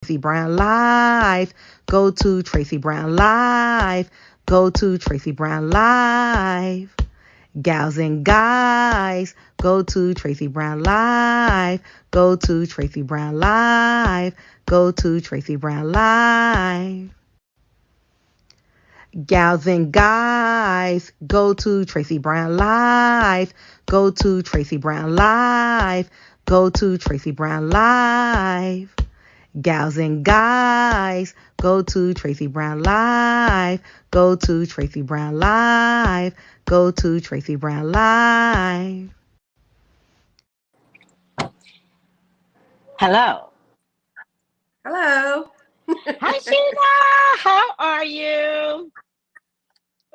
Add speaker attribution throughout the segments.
Speaker 1: Tracey Brown Live. Go to Tracey Brown Live. Go to Tracey Brown Live. Gals and guys, go to Tracey Brown Live. Go to Tracey Brown Live. Go to Tracey Brown Live. Gals and guys, go to Tracey Brown Live. Go to Tracey Brown Live. Go to Tracey Brown Live. Gals and guys, go to Tracey Brown Live. Go to Tracey Brown Live. Go to Tracey Brown Live.
Speaker 2: Hello.
Speaker 3: Hello.
Speaker 2: Hi, Sheena. How are you?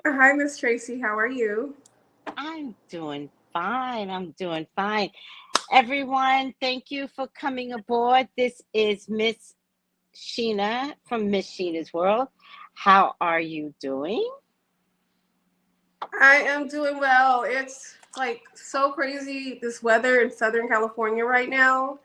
Speaker 3: Hi, Miss Tracy. How are you?
Speaker 2: I'm doing fine. Everyone, thank you for coming aboard. This is Miss.Sheeena from Miss.Sheena's World. How are you doing?
Speaker 3: I am doing well. It's like so crazy, this weather in Southern California right now.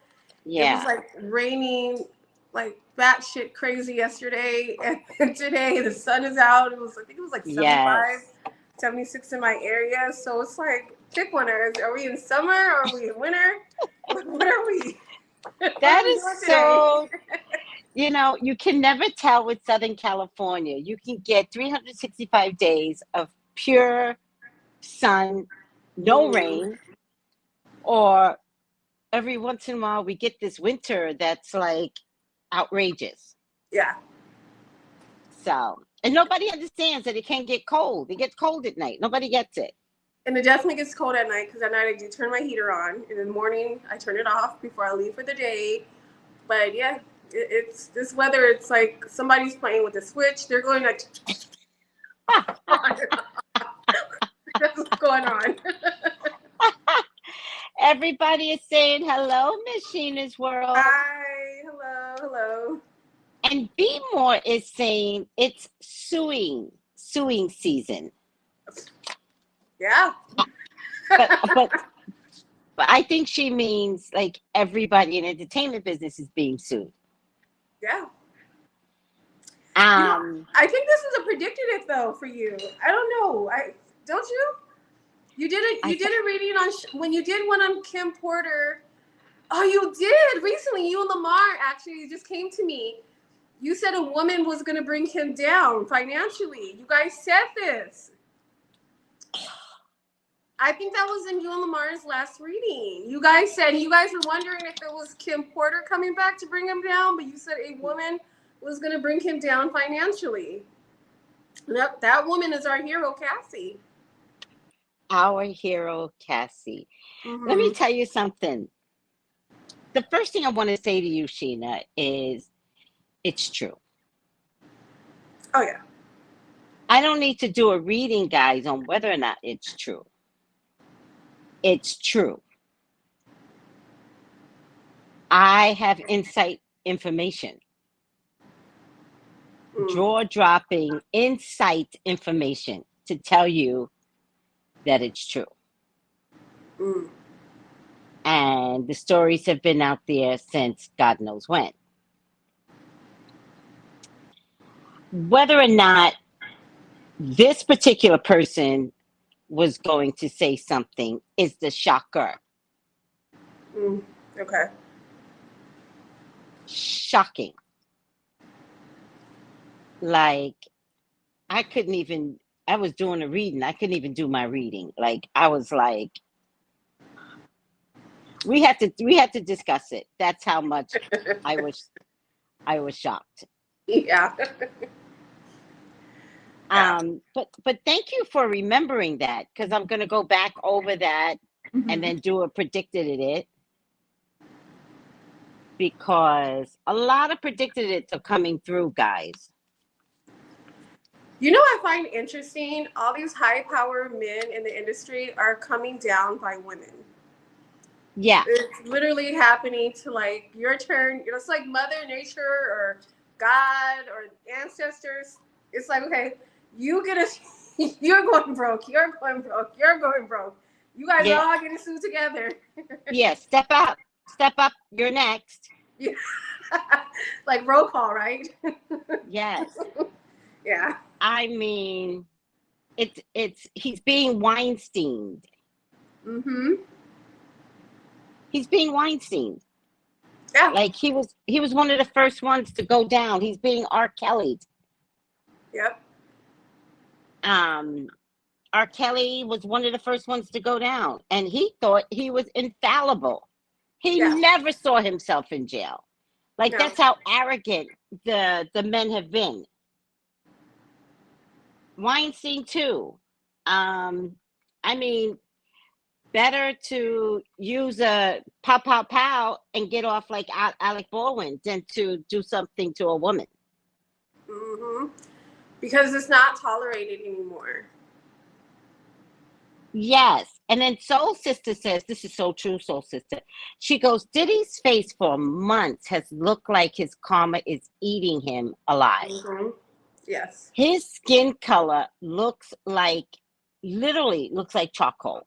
Speaker 3: It was
Speaker 2: Yeah.
Speaker 3: like raining, like batshit crazy yesterday. And today the sun is out. I think it was like 75,
Speaker 2: Yes.
Speaker 3: 76 in my area. So it's like, pick one. Are we in summer? Or are we in winter? What are we? What
Speaker 2: That
Speaker 3: are we
Speaker 2: is
Speaker 3: doing today?
Speaker 2: so, you can never tell with Southern California. You can get 365 days of pure sun, no
Speaker 3: Mm,
Speaker 2: rain, or every once in a while we get this winter that's like outrageous.
Speaker 3: yeah.
Speaker 2: So, and nobody understands that it can get cold. It gets cold at night. Nobody gets it.
Speaker 3: And it definitely gets cold at night because at night I do turn my heater on. And in the morning I turn it off before I leave for the day. But yeah, it's this weather. It's like somebody's playing with a switch. They're going like, that's what's going on.
Speaker 2: Everybody is saying hello, Miss Sheena's World.
Speaker 3: Hi, hello, hello.
Speaker 2: And B More is saying it's suing season.
Speaker 3: Yeah.
Speaker 2: But but but I think she means like everybody in entertainment business is being sued.
Speaker 3: Yeah.
Speaker 2: Um
Speaker 3: I think this is a predicted it though for you. I don't know. Don't you? You did it.
Speaker 2: I
Speaker 3: You did
Speaker 2: th-
Speaker 3: a reading on when you did one on Kim Porter. Oh, you did recently. You and Lamar actually just came to me. You said a woman was going to bring him down financially. You guys said this. I think that was in you and Lamar's last reading. You guys said you guys were wondering if it was Kim Porter coming back to bring him down, but you said a woman was going to bring him down financially. That woman is our hero, Cassie.
Speaker 2: our hero Cassie. Let me
Speaker 3: Mm-hmm.
Speaker 2: tell you something. The first thing I want to say to you, Sheena, is it's true.
Speaker 3: Oh yeah.
Speaker 2: I don't need to do a reading, guys, on whether or not it's true. It's true. I have insight information,
Speaker 3: Mm.
Speaker 2: jaw dropping insight information to tell you that it's true.
Speaker 3: Mm.
Speaker 2: And the stories have been out there since God knows when. Whether or not this particular person was going to say something is the shocker.
Speaker 3: Mm. Okay.
Speaker 2: Shocking. Like, I was doing a reading. I couldn't even do my reading. Like, I was like, we had to discuss it. That's how much I was I was shocked.
Speaker 3: Yeah. Yeah.
Speaker 2: But thank you for remembering that because I'm gonna go back over that and
Speaker 3: Mm-hmm.
Speaker 2: then do a predicted it because a lot of predicted it are coming through, guys.
Speaker 3: You know, I find interesting. All these high-power men in the industry are coming down by women.
Speaker 2: Yeah,
Speaker 3: It's literally happening to like your turn. It's like Mother Nature or God or ancestors. It's like, okay, you get a, you're going broke. You're going broke. You're going broke. You guys are
Speaker 2: yeah,
Speaker 3: all getting sued together.
Speaker 2: yeah. Step up, you're next.
Speaker 3: Yeah. Like roll call, right?
Speaker 2: Yes.
Speaker 3: Yeah.
Speaker 2: I mean, he's being Weinsteined.
Speaker 3: Mm-hmm.
Speaker 2: He's being Weinsteined.
Speaker 3: Yeah.
Speaker 2: Like he was one of the first ones to go down. He's being R. Kelly.
Speaker 3: Yep.
Speaker 2: R. Kelly was one of the first ones to go down, and he thought he was infallible. He
Speaker 3: Yeah.
Speaker 2: never saw himself in jail. Like
Speaker 3: No.
Speaker 2: that's how arrogant the men have been. Weinstein too. I mean, better to use a pow pow pow and get off like Alec Baldwin than to do something to a woman.
Speaker 3: Mm-hmm. Because it's not tolerated anymore.
Speaker 2: Yes. And then Soul Sister says, this is so true, Soul Sister. She goes, Diddy's face for months has looked like his karma is eating him alive.
Speaker 3: Mm-hmm. Yes.
Speaker 2: His skin color literally looks like charcoal.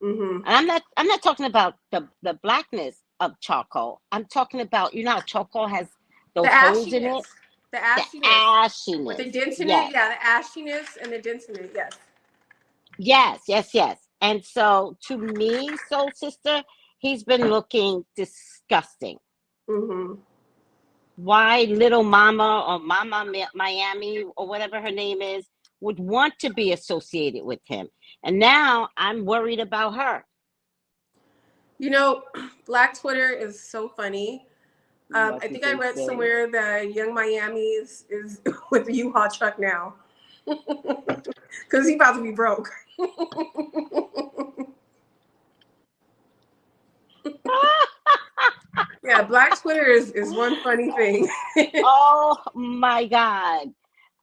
Speaker 3: Mm-hmm.
Speaker 2: And I'm not talking about the blackness of charcoal. I'm talking about, you know how charcoal has those holes in it?
Speaker 3: The
Speaker 2: The
Speaker 3: ashiness. With the
Speaker 2: ashiness.
Speaker 3: dents in
Speaker 2: Yes.
Speaker 3: it. Yeah, the ashiness and the dents in it. Yes.
Speaker 2: Yes, yes, yes. And so to me, Soul Sister, he's been looking disgusting.
Speaker 3: Mm-hmm.
Speaker 2: Why little mama or Mama Miami or whatever her name is would want to be associated with him. And now I'm worried about her.
Speaker 3: You know, Black Twitter is so funny.
Speaker 2: What
Speaker 3: I
Speaker 2: did
Speaker 3: think I
Speaker 2: they
Speaker 3: read
Speaker 2: say?
Speaker 3: somewhere that Young Miami is with the U-Haul truck now. Because he about to be broke. Yeah, Black Twitter is one funny thing.
Speaker 2: Oh my God.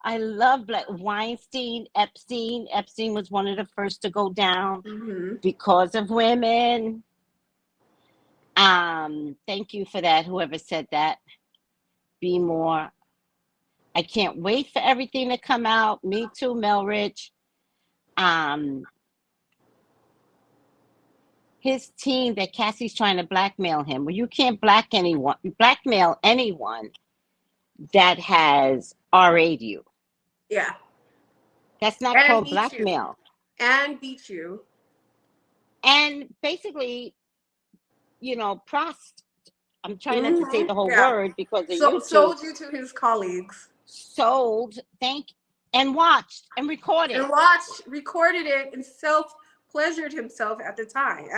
Speaker 2: I love Black Weinstein, Epstein. Epstein was one of the first to go down
Speaker 3: Mm-hmm.
Speaker 2: because of women. Thank you for that, whoever said that. Be more. I can't wait for everything to come out. Me too, Melrich. His team that Cassie's trying to blackmail him. Well, you can't blackmail anyone that has RA'd you.
Speaker 3: Yeah.
Speaker 2: That's not
Speaker 3: And
Speaker 2: called
Speaker 3: beat you.
Speaker 2: blackmail.
Speaker 3: And beat you.
Speaker 2: And basically, you know, I'm trying not to say the
Speaker 3: Mm-hmm.
Speaker 2: whole
Speaker 3: Yeah.
Speaker 2: word because of
Speaker 3: So
Speaker 2: YouTube.
Speaker 3: sold you to his colleagues.
Speaker 2: And watched and recorded.
Speaker 3: And recorded it, and self-pleasured himself at the time,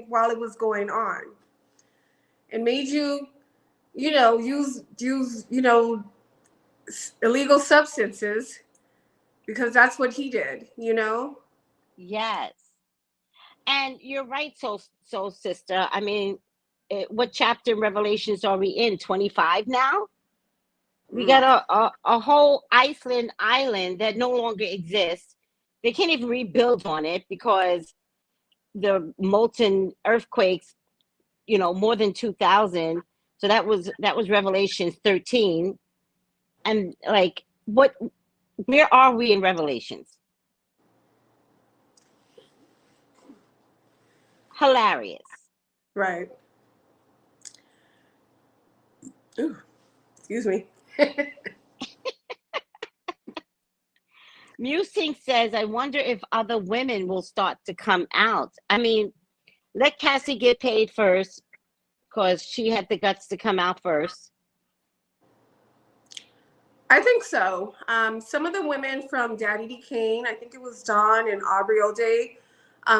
Speaker 3: while it was going on. And made you, use, illegal substances because that's what he did,
Speaker 2: Yes. And you're right, soul sister. I mean, what chapter in Revelations are we in? 25 now? We got a whole Iceland island that no longer exists. They can't even rebuild on it because the molten earthquakes, more than 2000. So that was Revelations 13. And like, where are we in Revelations? Hilarious.
Speaker 3: Right. Ooh, excuse me.
Speaker 2: Musing says, I wonder if other women will start to come out. I mean, let Cassie get paid first because she had the guts to come out first.
Speaker 3: I think so. Some of the women from Daddy D. Kane, I think it was Dawn and Aubrey O'Day,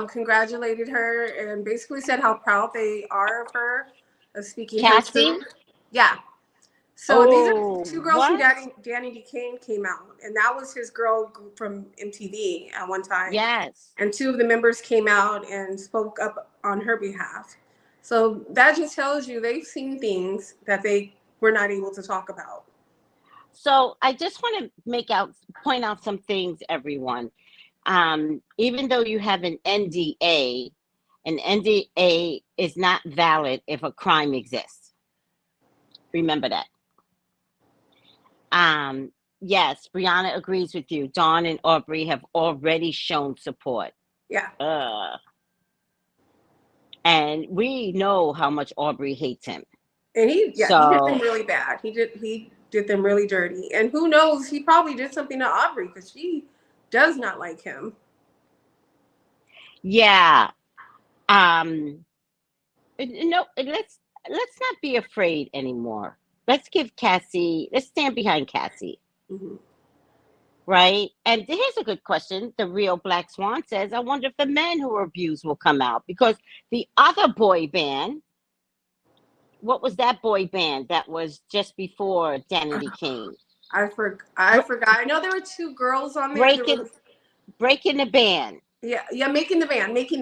Speaker 3: congratulated her and basically said how proud they are of her, of speaking her
Speaker 2: Cassie?
Speaker 3: truth. Yeah. So these are two girls from
Speaker 2: what?
Speaker 3: Danny D. Kane came out, and that was his girl from MTV at one time.
Speaker 2: Yes.
Speaker 3: And two of the members came out and spoke up on her behalf. So that just tells you they've seen things that they were not able to talk about.
Speaker 2: So I just want to point out some things, everyone. Even though you have an NDA is not valid if a crime exists. Remember that. Yes, Brianna agrees with you. Dawn and Aubrey have already shown support.
Speaker 3: Yeah.
Speaker 2: And we know how much Aubrey hates him.
Speaker 3: And he did them
Speaker 2: So
Speaker 3: really bad. He did them really dirty. And who knows, he probably did something to Aubrey because she does not like him.
Speaker 2: yeah, um, no, let's not be afraid anymore. Let's stand behind Cassie,
Speaker 3: Hmm.
Speaker 2: right? And here's a good question. The real Black Swan says, I wonder if the men who were abused will come out because the other boy band, what was that boy band that was just before Danity Kane?
Speaker 3: I forgot. I know there were two girls on there. There
Speaker 2: Breaking
Speaker 3: was
Speaker 2: breaking the band,
Speaker 3: yeah, making the band.
Speaker 2: making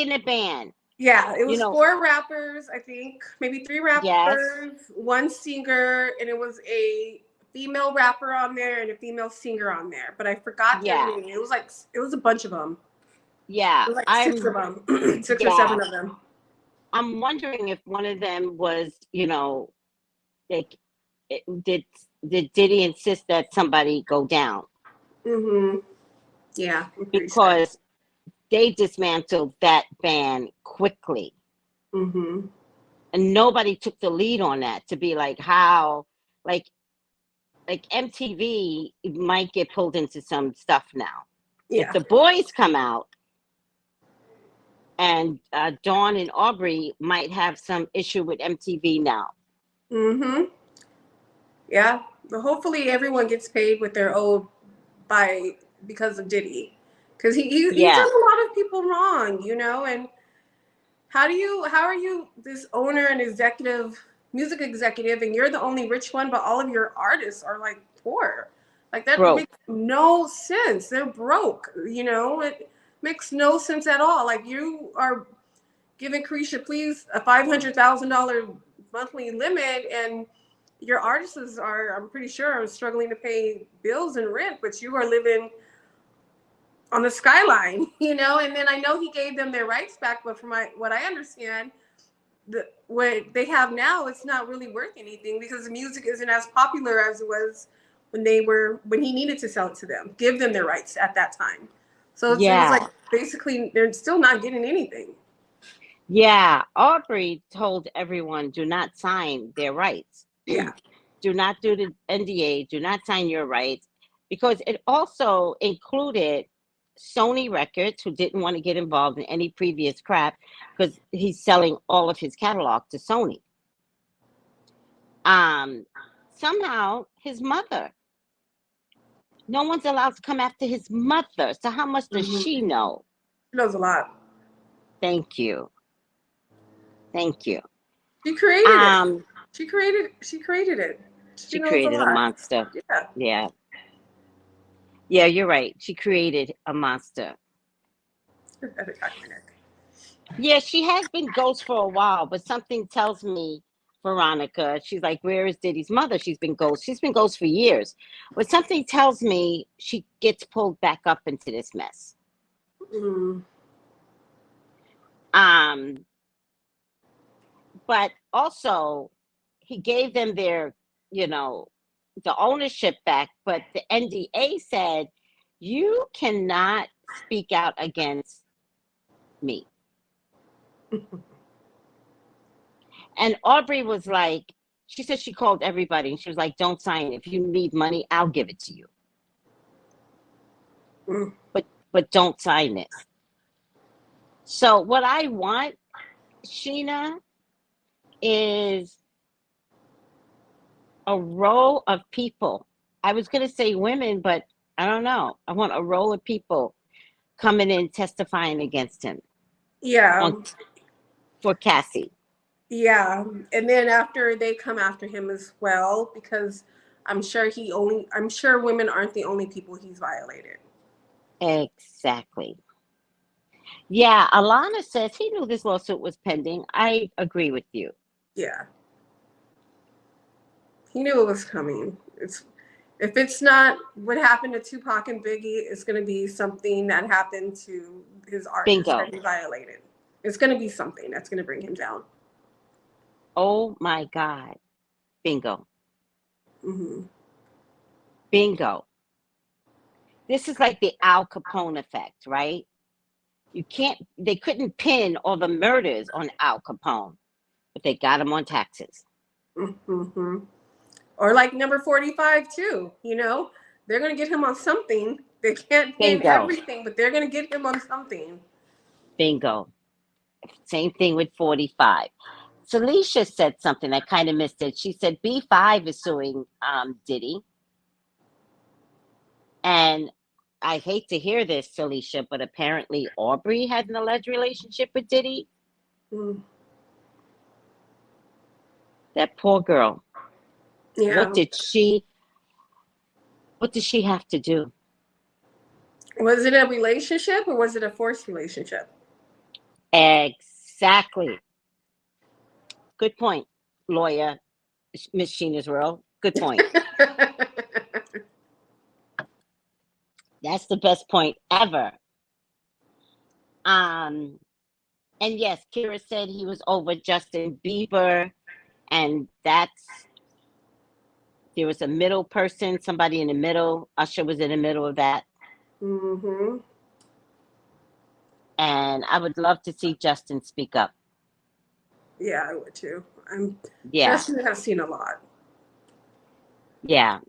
Speaker 2: the band.
Speaker 3: Yeah, it
Speaker 2: You
Speaker 3: was
Speaker 2: know,
Speaker 3: four rappers, I think, maybe three
Speaker 2: yes,
Speaker 3: rappers, one singer, and it was a female rapper on there and a female singer on there. But I forgot their
Speaker 2: yeah,
Speaker 3: name. It was a bunch of them.
Speaker 2: yeah.
Speaker 3: It was like six of them, six or
Speaker 2: Yeah.
Speaker 3: seven of them.
Speaker 2: I'm wondering if one of them was, like, did Diddy insist that somebody go down
Speaker 3: Hmm. Yeah, I'm pretty sure.
Speaker 2: because they dismantled that band quickly,
Speaker 3: Hmm.
Speaker 2: and nobody took the lead on that to be like how, like, MTV might get pulled into some stuff now if
Speaker 3: Yeah.
Speaker 2: the boys come out. And Dawn and Aubrey might have some issue with MTV now.
Speaker 3: Hmm. Yeah. But hopefully everyone gets paid what they're owed by because of Diddy, because he's
Speaker 2: Yeah,
Speaker 3: done a lot of people wrong, and how are you this owner and music executive, and you're the only rich one, but all of your artists are like poor? Like that
Speaker 2: broke.
Speaker 3: makes no sense. They're broke, it makes no sense at all. Like you are giving Carisha Please a $500,000 monthly limit, and your artists are, I'm pretty sure, are struggling to pay bills and rent, but you are living on the skyline, And then I know he gave them their rights back, but from what I understand, what they have now, it's not really worth anything because the music isn't as popular as it was when he needed to sell it to them, give them their rights at that time. So it was like
Speaker 2: Yeah,
Speaker 3: basically they're still not getting anything.
Speaker 2: yeah. Aubrey told everyone, do not sign their rights.
Speaker 3: Yeah.
Speaker 2: Do not do the NDA. Do not sign your rights because it also included Sony Records, who didn't want to get involved in any previous crap because he's selling all of his catalog to Sony. Um, Somehow his mother. No one's allowed to come after his mother. So how much does
Speaker 3: Hmm.
Speaker 2: she know?
Speaker 3: She knows a lot.
Speaker 2: Thank you. Thank you.
Speaker 3: She created it.
Speaker 2: Um,
Speaker 3: She created it. She
Speaker 2: she
Speaker 3: knows a
Speaker 2: created a
Speaker 3: lot.
Speaker 2: monster.
Speaker 3: Yeah.
Speaker 2: Yeah. Yeah, you're right. She created a monster. Yeah, she has been ghost for a while, but something tells me, Veronica, she's like, where is Diddy's mother? She's been ghost. She's been ghost for years. But something tells me she gets pulled back up into this mess.
Speaker 3: Mm.
Speaker 2: Um, but also he gave them you know, the ownership back, but the NDA said you cannot speak out against me. And Aubrey was like, she said she called everybody and she was like, don't sign it. If you need money, I'll give it to you.
Speaker 3: Mm.
Speaker 2: But don't sign this. So what I want, Sheena, is a row of people. I was gonna say women, but I don't know. I want a row of people coming in testifying against him
Speaker 3: Yeah.
Speaker 2: on for Cassie.
Speaker 3: Yeah. And then after they come after him as well, because I'm sure women aren't the only people he's violated.
Speaker 2: Exactly. Yeah, Alana says he knew this lawsuit was pending. I agree with you.
Speaker 3: Yeah. He knew it was coming. If it's not what happened to Tupac and Biggie, it's going to be something that happened to his artist that
Speaker 2: Bingo.
Speaker 3: he violated. It's going to be something that's going to bring him down.
Speaker 2: Oh my God. Bingo.
Speaker 3: Hmm.
Speaker 2: Bingo. This is like the Al Capone effect, right? They couldn't pin all the murders on Al Capone. but they got him on taxes.
Speaker 3: Mm-hmm. Or like number 45 too, you know, they're gonna get him on something. They can't pay him
Speaker 2: Bingo.
Speaker 3: everything, but they're gonna get him on something.
Speaker 2: Bingo. Same thing with 45. Celicia said something. I kind of missed it. She said B5 is suing Diddy. And I hate to hear this, Celicia, but apparently Aubrey had an alleged relationship with Diddy.
Speaker 3: Mm.
Speaker 2: That poor girl.
Speaker 3: Yeah.
Speaker 2: What did she have to do?
Speaker 3: Was it a relationship or was it a forced relationship?
Speaker 2: Exactly. Good point, lawyer Miss.Sheena's World. Good point. That's the best point ever. And yes, Kira said he was over Justin Bieber, and there was a middle person, somebody in the middle. Usher was in the middle of that.
Speaker 3: Mm-hmm.
Speaker 2: And I would love to see Justin speak up.
Speaker 3: Yeah, I would too.
Speaker 2: Yeah.
Speaker 3: Justin has seen a lot.
Speaker 2: Yeah.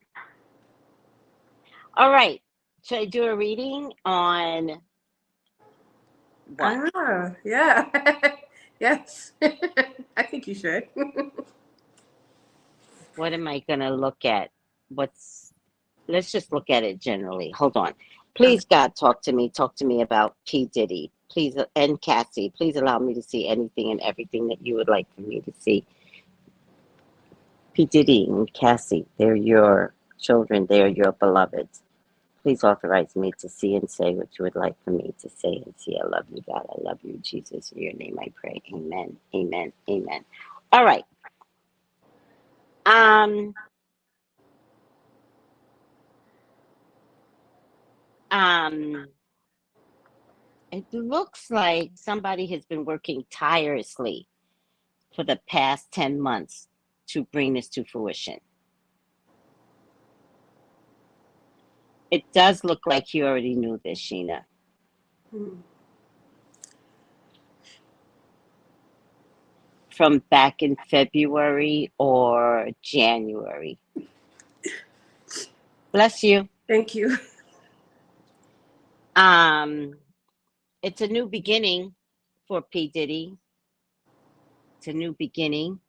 Speaker 2: All right. Should I do a reading on what?
Speaker 3: Yeah. Yes. I think you should.
Speaker 2: What am I going to look at? Let's just look at it generally. Hold on. Please, God, talk to me. Talk to me about P.Diddy. Please, and Cassie, please allow me to see anything and everything that you would like for me to see. P.Diddy and Cassie, they're your children. They're your beloveds. Please authorize me to see and say what you would like for me to say and see. I love you, God. I love you, Jesus. In your name I pray. Amen. Amen. Amen. All right. It looks like somebody has been working tirelessly for the past 10 months to bring this to fruition. It does look like you already knew this, Sheena. From back in February or January. Bless you.
Speaker 3: Thank you.
Speaker 2: It's a new beginning for P. Diddy. It's a new beginning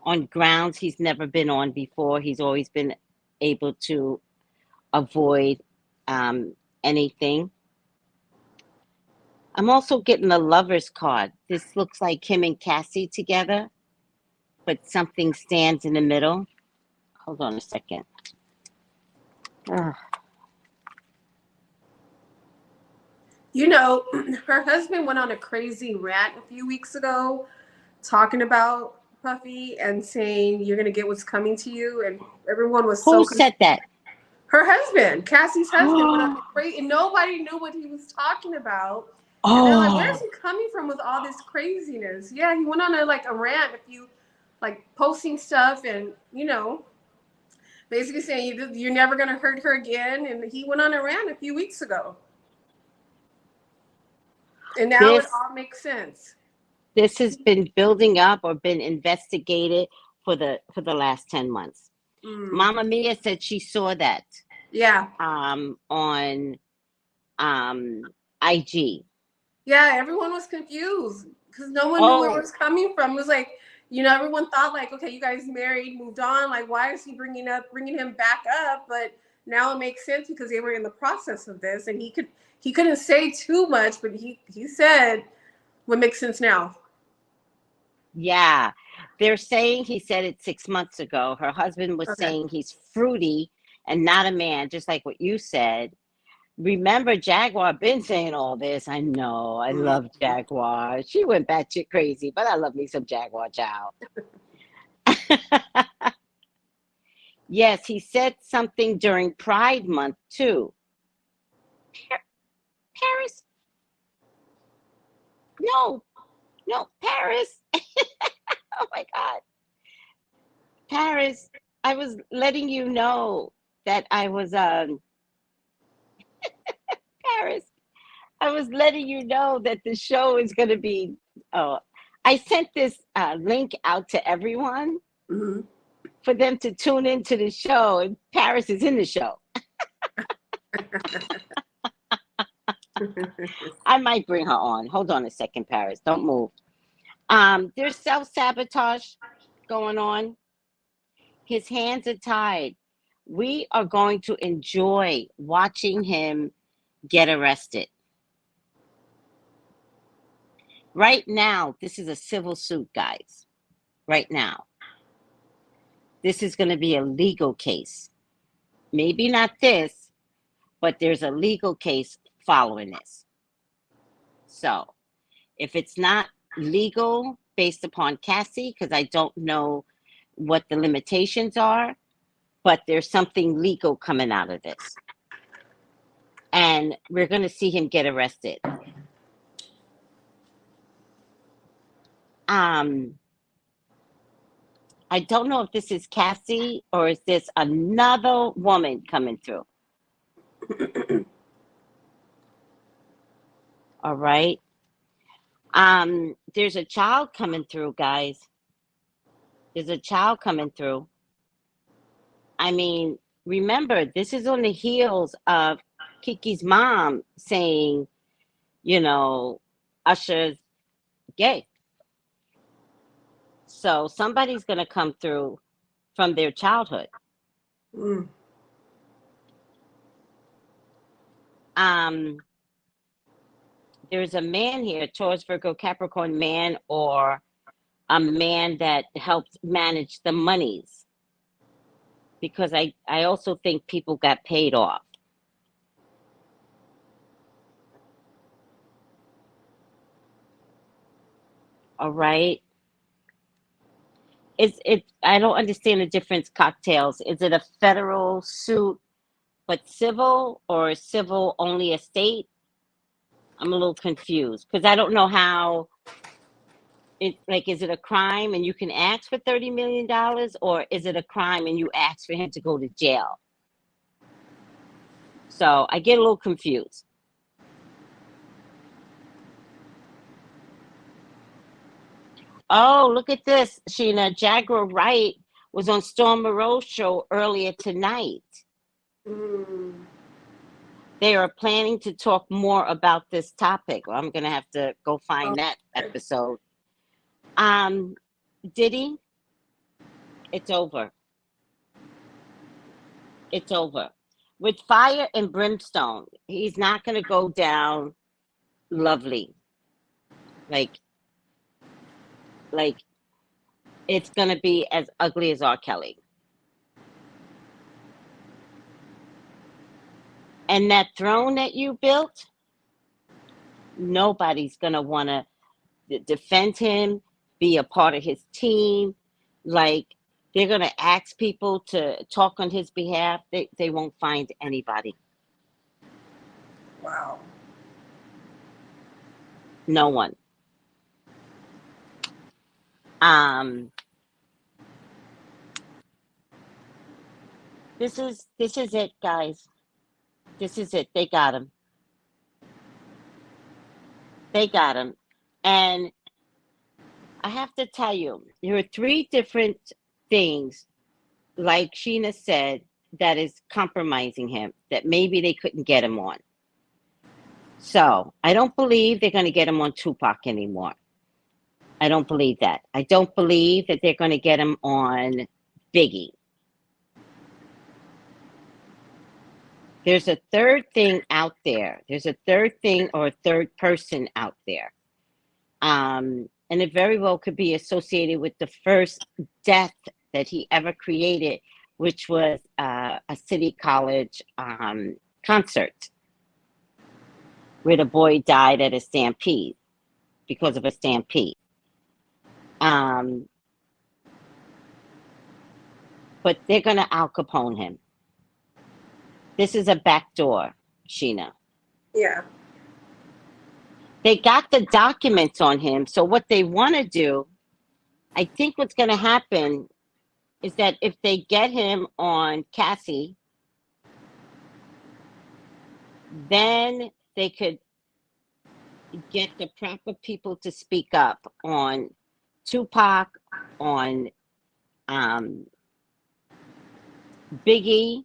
Speaker 2: on grounds he's never been on before. He's always been able to avoid anything. I'm also getting the lover's card. This looks like him and Cassie together, but something stands in the middle. Hold on a second. Ugh.
Speaker 3: You know, her husband went on a crazy rant a few weeks ago talking about Puffy and saying you're going to get what's coming to you. And everyone was
Speaker 2: Who
Speaker 3: so
Speaker 2: said that?
Speaker 3: Her husband, Cassie's husband, went on a crazy, and nobody knew what he was talking about. And they're like, where's he coming from with all this craziness? Yeah, he went on a rant, posting stuff and, basically saying you're never going to hurt her again. And he went on a rant a few weeks ago. And now it all makes sense.
Speaker 2: This has been building up or been investigated for the last 10 months. Mama Mia said she saw that.
Speaker 3: Yeah.
Speaker 2: On IG.
Speaker 3: Yeah, everyone was confused because no one knew where it was coming from. It was like, everyone thought okay, you guys married, moved on. Like, why is he bringing him back up? But now it makes sense because they were in the process of this, and he couldn't say too much, but he said what makes sense now.
Speaker 2: Yeah, they're saying he said it 6 months ago. Her husband was saying he's fruity and not a man, just like what you said. Remember, Jaguar been saying all this. I know. I love Jaguar. She went batshit crazy, but I love me some Jaguar, child. Yes, he said something during Pride Month, too. Paris? No, Paris. Oh, my God. Paris, I was letting you know that I was, Paris, I was letting you know that the show is going to be, I sent this link out to everyone
Speaker 3: Mm-hmm.
Speaker 2: for them to tune into the show, and Paris is in the show. I might bring her on. Hold on a second, Paris. Don't move. There's self-sabotage going on. His hands are tied. We are going to enjoy watching him get arrested. Right now, this is a civil suit, guys. Right now. This is going to be a legal case. Maybe not this, but there's a legal case following this. So, if it's not legal based upon Cassie, because I don't know what the limitations are, but there's something legal coming out of this. And we're going to see him get arrested. I don't know if this is Cassie or is this another woman coming through. All right. There's a child coming through, guys. There's a child coming through. I mean, remember, this is on the heels of Kiki's mom saying, you know, Usher's gay. So somebody's going to come through from their childhood.
Speaker 3: Mm.
Speaker 2: There's a man here, Taurus, Virgo, Capricorn man, or a man that helps manage the monies. Because I also think people got paid off. All right. I don't understand the difference, cocktails. Is it a federal suit but civil, or civil only a state? I'm a little confused because I don't know how it, like, is it a crime and you can ask for $30 million, or is it a crime and you ask for him to go to jail? So I get a little confused. Oh, look at this, Sheena. Jaguar Wright was on Storm Moreau's show earlier tonight.
Speaker 3: Mm.
Speaker 2: They are planning to talk more about this topic. Well, I'm going to have to go find that episode. Diddy, it's over. It's over. With fire and brimstone, he's not going to go down lovely. Like it's going to be as ugly as R. Kelly. And that throne that you built, nobody's going to want to defend him, be a part of his team. Like, they're going to ask people to talk on his behalf. They won't find anybody.
Speaker 3: Wow.
Speaker 2: No one. This is it, guys. This is it. They got him. They got him. And I have to tell you, there are 3 different things, like Sheena said, that is compromising him, that maybe they couldn't get him on. So I don't believe they're going to get him on Tupac anymore. I don't believe that. I don't believe that they're going to get him on Biggie. There's a third thing out there. There's a third thing or a third person out there. And it very well could be associated with the first death that he ever created, which was a City College concert where the boy died at a stampede, because of a stampede. But they're going to Al Capone him. This is a backdoor, Sheena.
Speaker 3: Yeah.
Speaker 2: They got the documents on him. So what they want to do, I think what's going to happen is that if they get him on Cassie, then they could get the proper people to speak up on Tupac, on um, Biggie,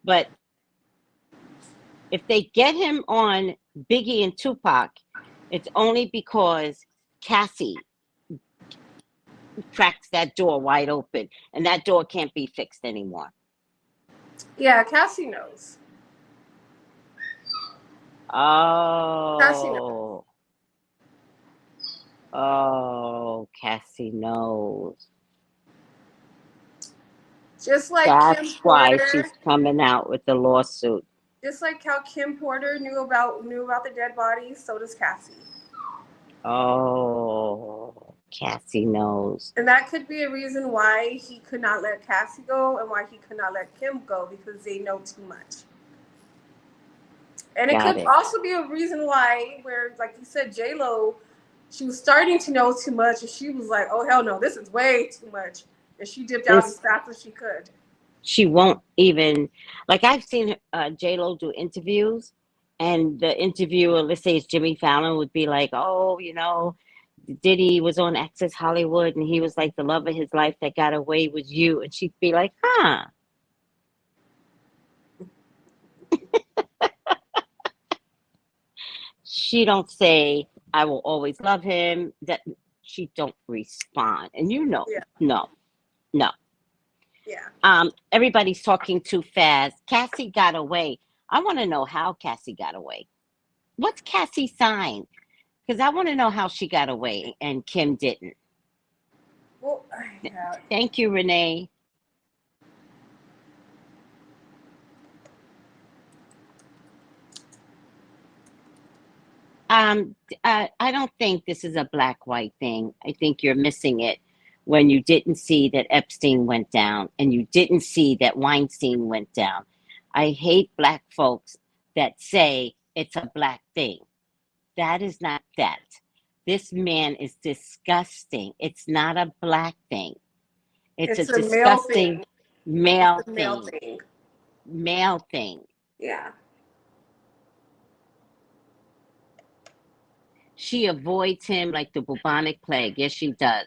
Speaker 2: but if they get him on Biggie and Tupac, it's only because Cassie cracks that door wide open, and that door can't be fixed anymore.
Speaker 3: Yeah, Cassie knows. Cassie knows.
Speaker 2: Cassie knows.
Speaker 3: Just like Kim
Speaker 2: That's why
Speaker 3: Porter.
Speaker 2: she's coming out with the lawsuit.
Speaker 3: Just like how Kim Porter knew about the dead bodies, so does Cassie.
Speaker 2: Oh, Cassie knows.
Speaker 3: And that could be a reason why he could not let Cassie go and why he could not let Kim go, because they know too much. And it could also be a reason why, where, like you said, J-Lo, she was starting to know too much, and she was like, oh, hell no, this is way too much. And she dipped out as fast as she could.
Speaker 2: She won't even, like, I've seen J-Lo do interviews, and the interviewer, let's say it's Jimmy Fallon, would be like, oh, you know, Diddy was on Access Hollywood, and he was like the love of his life that got away with you. And she'd be like, huh. She don't say, I will always love him. That she don't respond. And you know, no.
Speaker 3: Yeah.
Speaker 2: Everybody's talking too fast. Cassie got away. I want to know how Cassie got away. What's Cassie's sign? Because I want to know how she got away and Kim didn't.
Speaker 3: Well, yeah.
Speaker 2: Thank you, Renee. I don't think this is a black-white thing. I think you're missing it when you didn't see that Epstein went down and you didn't see that Weinstein went down. I hate black folks that say it's a black thing. That is not that. This man is disgusting. It's not a black thing. It's a disgusting male thing. Male thing.
Speaker 3: Yeah.
Speaker 2: She avoids him like the bubonic plague. Yes, she does.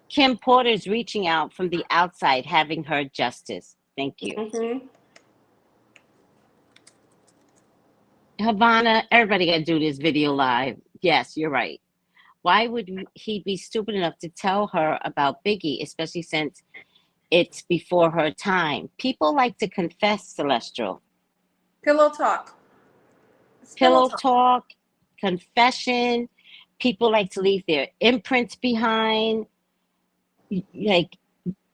Speaker 2: Kim Porter's reaching out from the outside, having heard justice. Thank you.
Speaker 3: Mm-hmm.
Speaker 2: Havana, everybody got to do this video live. Yes, you're right. Why would he be stupid enough to tell her about Biggie, especially since it's before her time? People like to confess, Celestial.
Speaker 3: Pillow talk.
Speaker 2: Pillow talk, confession. People like to leave their imprints behind. Like,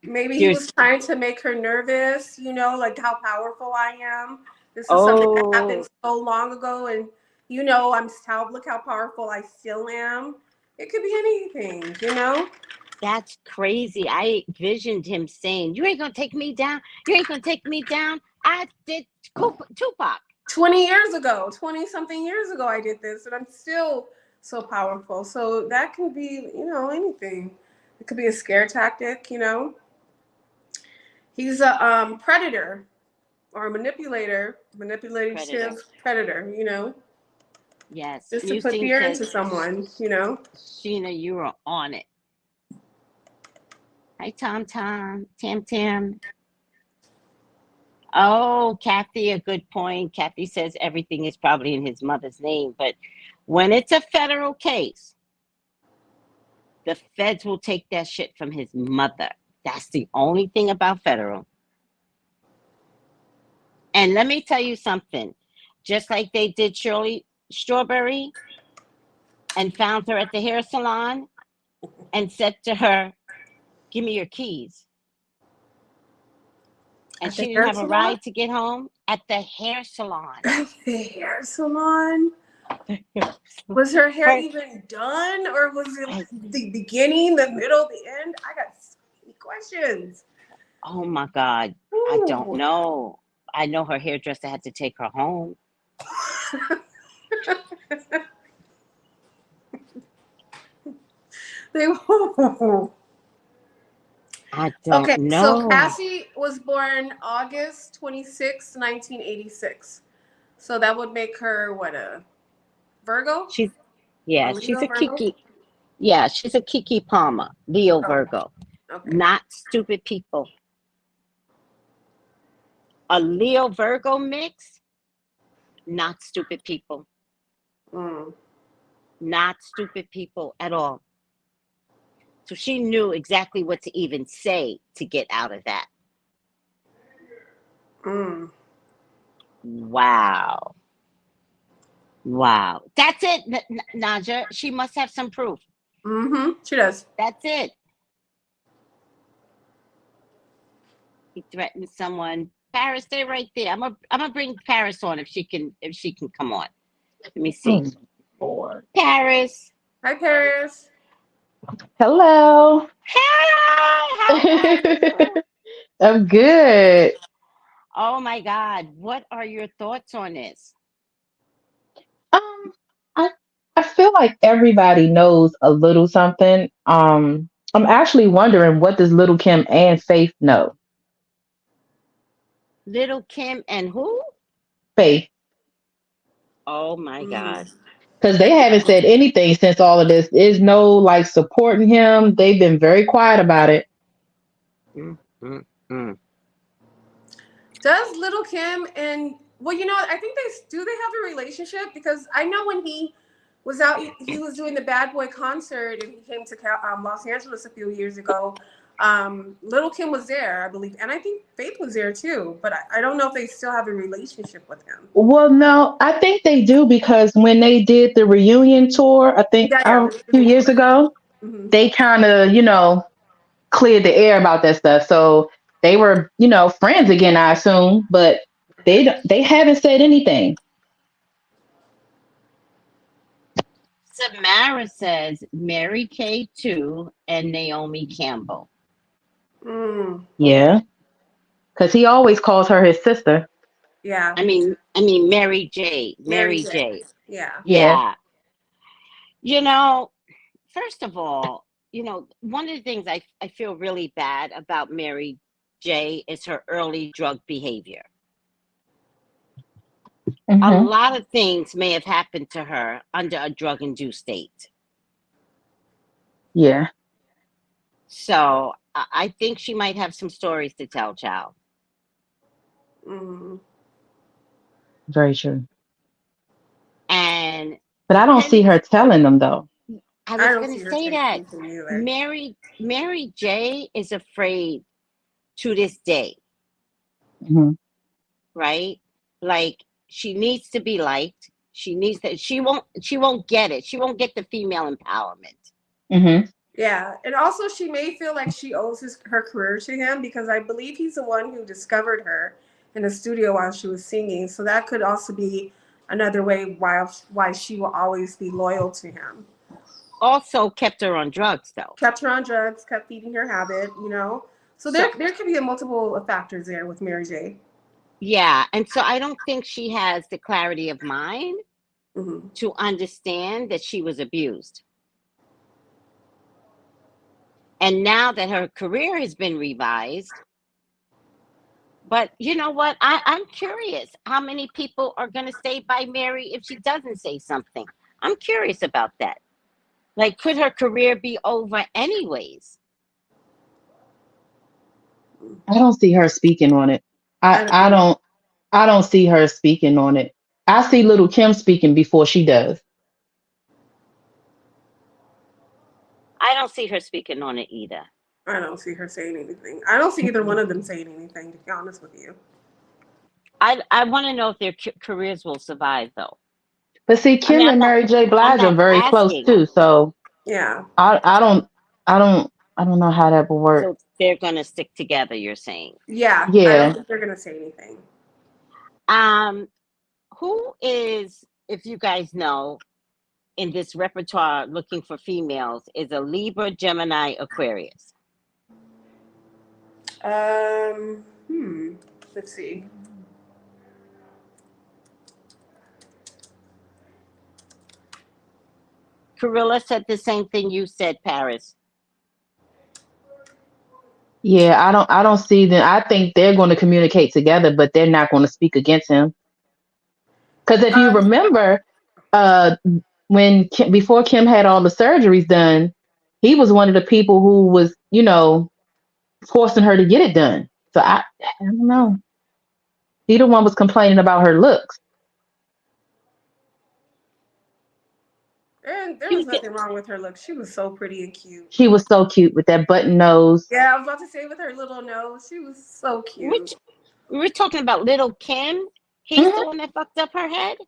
Speaker 3: maybe he was trying to make her nervous, you know, like how powerful I am. This is something that happened so long ago, and you know, look how powerful I still am. It could be anything, you know?
Speaker 2: That's crazy. I visioned him saying, you ain't gonna take me down. You ain't gonna take me down. I did Tupac.
Speaker 3: 20 years ago, 20-something years ago, I did this, and I'm still so powerful. So that can be, you know, anything. It could be a scare tactic, you know? He's a predator or a manipulative predator, you know?
Speaker 2: Yes.
Speaker 3: Just to put fear into someone, you know?
Speaker 2: Sheena, you are on it. Hi, Tam. Oh, Kathy, a good point. Kathy says everything is probably in his mother's name, but when it's a federal case, the feds will take that shit from his mother. That's the only thing about federal. And let me tell you something. Just like they did Shirley Strawberry and found her at the hair salon and said to her, give me your keys. And she didn't have a ride to get home at the hair salon.
Speaker 3: The hair salon? Was her hair even done? Or was it the beginning, the middle, the end? I got so many questions.
Speaker 2: Oh my God. Ooh. I don't know. I know her hairdresser had to take her home. I don't know.
Speaker 3: So Cassie was born August 26, 1986. So that would make her, what, Virgo?
Speaker 2: She's
Speaker 3: A
Speaker 2: yeah, she's
Speaker 3: Leo
Speaker 2: a
Speaker 3: Virgo?
Speaker 2: Kiki. Yeah, she's a Kiki Palmer, Leo
Speaker 3: Oh,
Speaker 2: Virgo.
Speaker 3: okay.
Speaker 2: Not stupid people. A Leo Virgo mix, not stupid people.
Speaker 3: Mm.
Speaker 2: Not stupid people at all. So she knew exactly what to even say to get out of that.
Speaker 3: Mm.
Speaker 2: Wow. Wow. That's it, Naja. She must have some proof.
Speaker 3: Mm-hmm. She does.
Speaker 2: That's it. He threatened someone. Paris, stay right there. I'm gonna bring Paris on if she can come on. Let me see.
Speaker 4: Oh, Lord.
Speaker 2: Paris.
Speaker 3: Hi, Paris.
Speaker 4: Hello.
Speaker 2: Hi, how are you?
Speaker 4: I'm good.
Speaker 2: Oh my God. What are your thoughts on this?
Speaker 4: Um, I I feel like everybody knows a little something. I'm actually wondering what does Little Kim and Faith know?
Speaker 2: Little Kim and who?
Speaker 4: Faith,
Speaker 2: Oh my God.
Speaker 3: Mm.
Speaker 4: because
Speaker 3: I
Speaker 4: they
Speaker 3: think
Speaker 4: haven't said anything since all of this. There's no like supporting him. They've been very quiet about it.
Speaker 2: Mm, mm, mm.
Speaker 3: does Little Kim and well, I think they have a relationship because I know when he was out, he was doing the Bad Boy concert and he came to Los Angeles a few years ago. Little Kim was there, I believe, and I think Faith was there too. But I don't know if they still have a relationship with him.
Speaker 4: Well, no, I think they do because when they did the reunion tour, I think
Speaker 3: Yeah, yeah,
Speaker 4: a
Speaker 3: they did the
Speaker 4: few
Speaker 3: big
Speaker 4: years
Speaker 3: tour.
Speaker 4: ago,
Speaker 3: Hmm.
Speaker 4: they kind of, cleared the air about that stuff. So they were, friends again, I assume, but they haven't said anything.
Speaker 2: Samara says Mary Kay too and Naomi Campbell.
Speaker 3: Mm,
Speaker 4: Yeah, because he always calls her his sister.
Speaker 3: yeah,
Speaker 2: I mean Mary J.
Speaker 3: Mary
Speaker 2: Mary
Speaker 3: J.
Speaker 2: J.
Speaker 3: Yeah.
Speaker 4: Yeah.
Speaker 2: Yeah. You know, first of all, one of the things I feel really bad about Mary J is her early drug behavior. A
Speaker 4: Hmm.
Speaker 2: lot of things may have happened to her under a drug induced state.
Speaker 4: Yeah.
Speaker 2: So I think she might have some stories to tell, child.
Speaker 3: Mm.
Speaker 4: Very true.
Speaker 2: And
Speaker 4: But I don't see
Speaker 2: depending,
Speaker 4: her telling them though.
Speaker 2: I
Speaker 3: I
Speaker 2: was
Speaker 3: don't
Speaker 2: going
Speaker 3: see
Speaker 2: to
Speaker 3: her
Speaker 2: say
Speaker 3: saying
Speaker 2: that
Speaker 3: anything either.
Speaker 2: Mary J is afraid to this day,
Speaker 4: Hmm.
Speaker 2: right? Like she needs to be liked. She needs that. She won't get it. She won't get the female empowerment.
Speaker 4: Hmm.
Speaker 3: Yeah, and also she may feel like she owes her career to him because I believe he's the one who discovered her in the studio while she was singing. So that could also be another way why she will always be loyal to him.
Speaker 2: Also kept her on drugs though.
Speaker 3: Kept her on drugs, kept feeding her habit. So
Speaker 2: So
Speaker 3: there could be a multiple factors there with Mary J.
Speaker 2: yeah, and so I don't think she has the clarity of mind
Speaker 3: Hmm.
Speaker 2: to understand that she was abused. And now that her career has been revised, but you know what? I'm curious how many people are going to stay by Mary if she doesn't say something. I'm curious about that. Like, could her career be over anyways?
Speaker 4: I don't see her speaking on it. I
Speaker 3: I don't
Speaker 4: I
Speaker 3: know.
Speaker 4: don't I don't see her speaking on it. I see Little Kim speaking before she does.
Speaker 2: I don't see her speaking on it either.
Speaker 3: I don't see her saying anything. I don't see either one of them saying anything, to be honest with you.
Speaker 2: I want to know if their careers will survive, though.
Speaker 4: But see,
Speaker 2: I mean,
Speaker 4: Kim and Mary J.
Speaker 2: I'm
Speaker 4: Blige are
Speaker 2: not
Speaker 4: very close
Speaker 2: asking.
Speaker 4: too. So
Speaker 3: Yeah.
Speaker 4: I don't I don't I don't know how that will work.
Speaker 2: So they're going to stick together, you're saying.
Speaker 3: Yeah. I don't
Speaker 4: Yeah.
Speaker 3: think they're going to say anything.
Speaker 2: Um, who is, if you guys know, in this repertoire looking for females, is a Libra, Gemini, Aquarius.
Speaker 3: Hmm. Let's see.
Speaker 2: Carilla said the same thing you said, Paris.
Speaker 4: Yeah, I don't see them. I think they're going to communicate together, but they're not going to speak against him. Because if you
Speaker 3: Um,
Speaker 4: remember, uh, before Kim had all the surgeries done, he was one of the people who was, forcing her to get it done. So I don't know. He the one was complaining about her looks.
Speaker 3: And there
Speaker 2: She
Speaker 3: was
Speaker 2: was
Speaker 3: nothing wrong with her look. She was so pretty and cute.
Speaker 4: She was so cute with that button nose.
Speaker 3: Yeah, I was about to say with her little nose, she was so cute.
Speaker 2: which we were talking about little Kim. He's the
Speaker 4: Hmm.
Speaker 2: one that fucked up her head.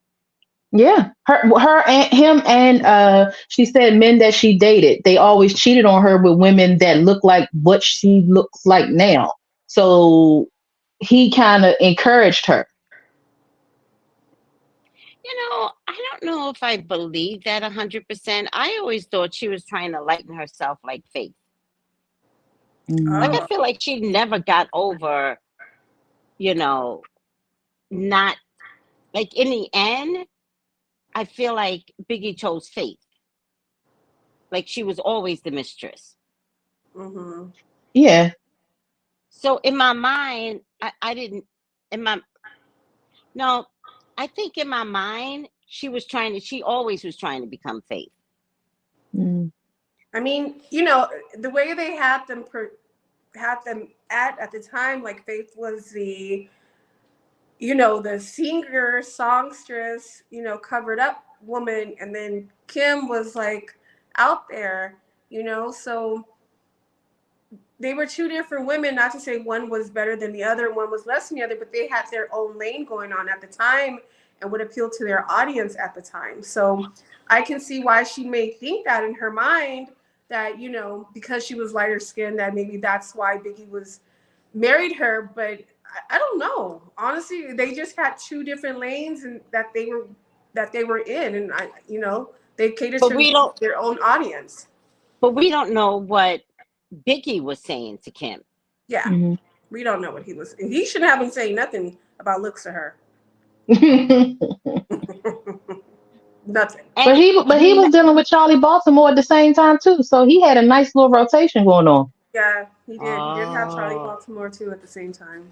Speaker 4: Yeah, her and him and she said men that she dated, they always cheated on her with women that look like what she looks like now. So he kind of encouraged her.
Speaker 2: I don't know if I believe that 100%. I always thought she was trying to lighten herself like Faith. Like I
Speaker 3: Oh.
Speaker 2: feel like she never got over, you know, not like in the end. I feel like Biggie chose Faith. Like she was always the mistress.
Speaker 3: Mm-hmm.
Speaker 4: Yeah.
Speaker 2: So in my mind, I didn't. In my no, I think in my mind she was trying to. She always was trying to become Faith.
Speaker 4: Mm.
Speaker 3: I mean, the way they had them at the time, like Faith was the singer, songstress, covered up woman, and then Kim was like out there, so they were two different women. Not to say one was better than the other, one was less than the other, but they had their own lane going on at the time and would appeal to their audience at the time. So I can see why she may think that in her mind that, because she was lighter skinned, that maybe that's why Biggie was married her. But I don't know. Honestly, they just had two different lanes and that they were in, and they catered
Speaker 2: But
Speaker 3: to
Speaker 2: we don't.
Speaker 3: their own audience.
Speaker 2: But we don't know what Biggie was saying to Kim.
Speaker 3: Yeah.
Speaker 4: Hmm.
Speaker 3: We don't know what he was. He shouldn't have been saying nothing about looks to her. Nothing.
Speaker 4: but
Speaker 2: And
Speaker 4: he
Speaker 2: you,
Speaker 4: was dealing with Charlie Baltimore at the same time too, so he had a nice little rotation going on.
Speaker 3: Yeah, he did. He did have Charlie
Speaker 2: oh,
Speaker 3: Baltimore too at the same time.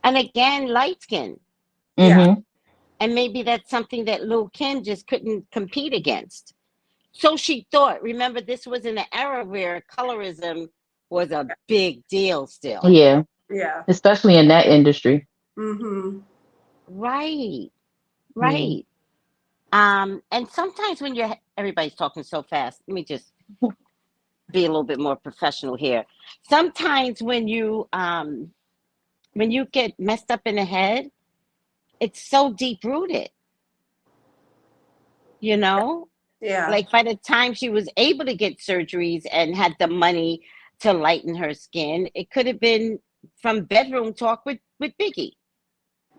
Speaker 2: and again, light skin.
Speaker 3: Yeah.
Speaker 4: Hmm.
Speaker 2: And maybe that's something that Lil Kim just couldn't compete against. So she thought. Remember, this was in an era where colorism was a big deal still.
Speaker 4: Yeah,
Speaker 3: Yeah.
Speaker 4: especially in that industry.
Speaker 3: Mm-hmm.
Speaker 2: Right,
Speaker 4: Yeah.
Speaker 2: right. And sometimes when everybody's talking so fast, let me just be a little bit more professional here. Sometimes when you get messed up in the head, it's so deep rooted, you know?
Speaker 3: Yeah.
Speaker 2: Like by the time she was able to get surgeries and had the money to lighten her skin, it could have been from bedroom talk with Biggie.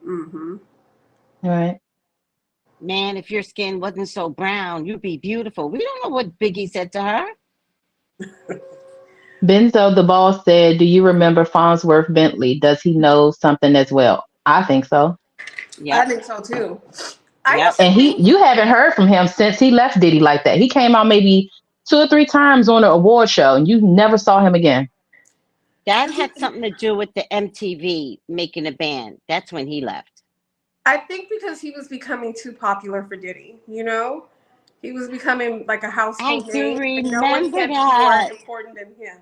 Speaker 3: Mm-hmm.
Speaker 4: Right.
Speaker 2: Man, if your skin wasn't so brown, you'd be beautiful. We don't know what Biggie said to her.
Speaker 4: Benzo the boss said, "Do you remember Farnsworth Bentley? Does he know something as well?" I think so.
Speaker 3: I
Speaker 2: Yep,
Speaker 3: think so too. I
Speaker 2: yep.
Speaker 3: used to
Speaker 4: And
Speaker 3: think
Speaker 4: you haven't heard from him since he left Diddy like that. He came out maybe two or three times on an award show, and you never saw him again.
Speaker 2: That had something to do with the MTV making a band. That's when he left.
Speaker 3: I think because he was becoming too popular for Diddy, he was becoming like a
Speaker 2: I
Speaker 3: household
Speaker 2: do
Speaker 3: name, and no one
Speaker 2: remember
Speaker 3: can be more
Speaker 2: that.
Speaker 3: important than him.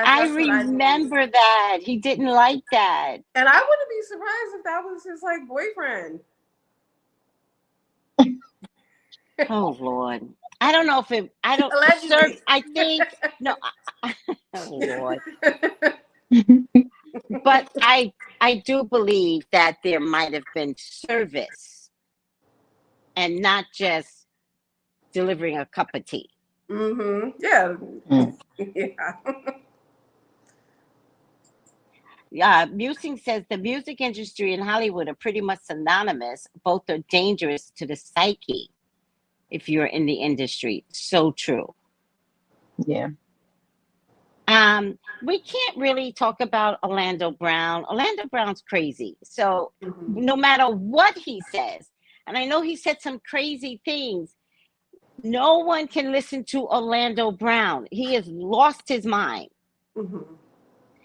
Speaker 2: I
Speaker 3: That's what I believe.
Speaker 2: remember that. He didn't like that.
Speaker 3: And I wouldn't be surprised if that was his like boyfriend.
Speaker 2: Oh Lord. I don't know if it I don't sir
Speaker 3: Allegedly.
Speaker 2: I think no oh Lord. But I do believe that there might have been service and not just delivering a cup of tea.
Speaker 3: Mm-hmm. Yeah.
Speaker 4: Mm.
Speaker 3: Yeah.
Speaker 2: Yeah, Musing says the music industry and Hollywood are pretty much synonymous. Both are dangerous to the psyche if you're in the industry. So true.
Speaker 4: Yeah.
Speaker 2: We can't really talk about Orlando Brown. Orlando Brown's crazy. So
Speaker 3: Mm-hmm.
Speaker 2: no matter what he says, and I know he said some crazy things, no one can listen to Orlando Brown. He has lost his mind
Speaker 3: Mm-hmm.
Speaker 2: and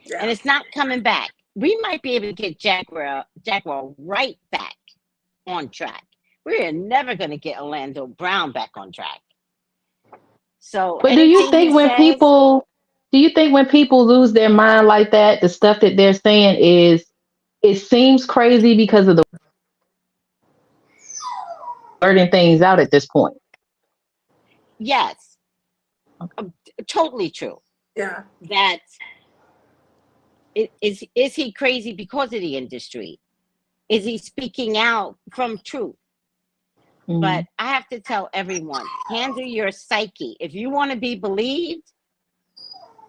Speaker 3: Yeah.
Speaker 2: it's not coming back. We might be able to get Jaguar right back on track. We're never going to get Orlando Brown back on track. So
Speaker 4: But
Speaker 2: anything he says,
Speaker 4: do you think when people lose their mind like that, the stuff that they're saying is, it seems crazy because of the blurting things out at this point?
Speaker 2: yes, totally true.
Speaker 3: Yeah.
Speaker 2: That is he crazy because of the industry? Is he speaking out from truth? But
Speaker 4: Mm.
Speaker 2: I have to tell everyone, handle your psyche. If you want to be believed,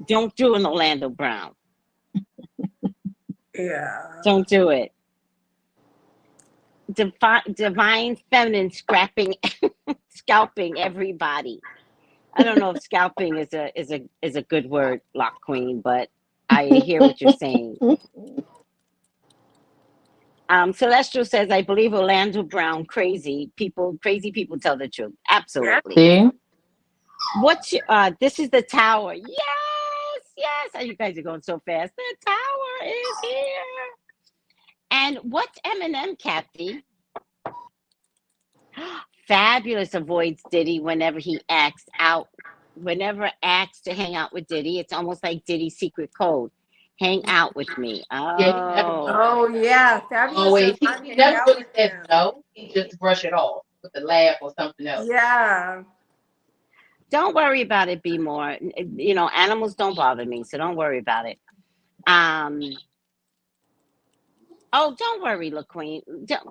Speaker 2: don't do an Orlando Brown.
Speaker 3: Yeah.
Speaker 2: Don't do it. Divine feminine scalping everybody. I don't know if scalping is a good word, Lock Queen, but I hear what you're saying. Celestial says, I believe Orlando Brown crazy people tell the truth.
Speaker 3: Yeah.
Speaker 2: Absolutely.
Speaker 4: See?
Speaker 2: This is the tower. Yes. Oh, you guys are going so fast. The tower is here. And what's Eminem, Kathy? Fabulous avoids Diddy whenever he acts out. Whenever acts to hang out with Diddy, it's almost like Diddy's secret code. Hang out with me.
Speaker 4: Yeah, he never
Speaker 2: Oh,
Speaker 3: Oh yeah. Fabulous
Speaker 4: always
Speaker 3: does not
Speaker 4: he
Speaker 3: hang
Speaker 4: never
Speaker 3: out
Speaker 4: really
Speaker 3: with
Speaker 4: says
Speaker 3: him.
Speaker 4: no. He just brush it off with a laugh or something else.
Speaker 3: Yeah.
Speaker 2: don't worry about it. Be more. You know, animals don't bother me, so don't worry about it. Um. Oh, don't worry, LaQueen.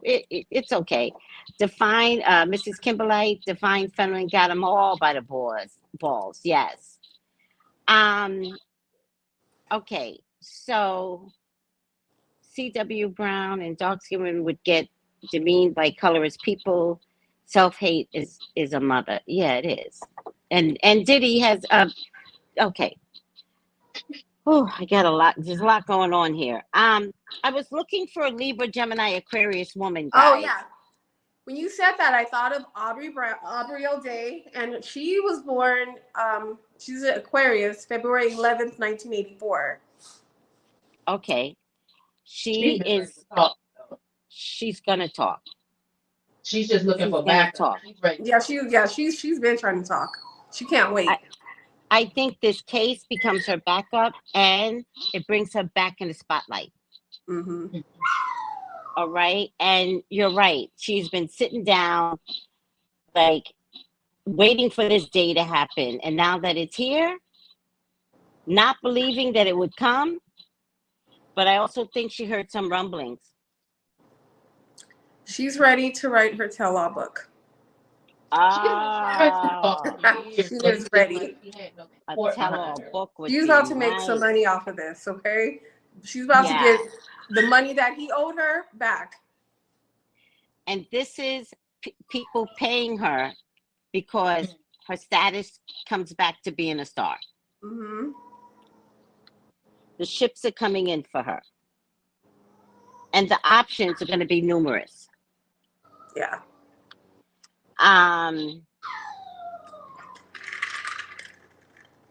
Speaker 2: It's okay. Define, Mrs. Kimberlite, define feminine got them all by the balls. Yes. Um. Okay. So C.W. Brown and dark skinned women would get demeaned by colorist people. Self hate is a mother. Yeah, it is. And Diddy has okay. Oh, I got a lot. There's a lot going on here. I was looking for a Libra, Gemini, Aquarius woman,
Speaker 3: Oh
Speaker 2: guys.
Speaker 3: yeah. When you said that, I thought of Aubrey O'Day, and she was born. She's an Aquarius, February 11th, 1984.
Speaker 2: Okay,
Speaker 4: She's
Speaker 2: she
Speaker 4: been ready to
Speaker 2: is.
Speaker 4: talk, though.
Speaker 2: She's gonna talk.
Speaker 4: She's just looking
Speaker 2: She's
Speaker 4: for
Speaker 2: gonna
Speaker 4: backup.
Speaker 2: talk.
Speaker 4: She's ready.
Speaker 3: She's been trying to talk. She can't
Speaker 2: I
Speaker 3: wait.
Speaker 2: I think this case becomes her backup, and it brings her back in the spotlight.
Speaker 3: Mm-hmm.
Speaker 2: All right, and you're right. She's been sitting down, like waiting for this day to happen, and now that it's here, not believing that it would come. But I also think she heard some rumblings.
Speaker 3: She's ready to write her tell-all book.
Speaker 4: She's been trying to talk
Speaker 2: Ah,
Speaker 4: for years,
Speaker 3: She
Speaker 4: but
Speaker 3: is
Speaker 4: it's just like
Speaker 3: ready.
Speaker 4: she had no
Speaker 2: a
Speaker 4: support behind
Speaker 2: tell-all
Speaker 4: her.
Speaker 2: book would
Speaker 3: She's
Speaker 2: be
Speaker 3: about to make some
Speaker 2: nice.
Speaker 3: money off of this, okay? She's about to
Speaker 2: Yeah.
Speaker 3: get the money that he owed her back.
Speaker 2: And this is people paying her because her status comes back to being a star.
Speaker 3: Mm-hmm.
Speaker 2: The ships are coming in for her. And the options are going to be numerous.
Speaker 3: Yeah.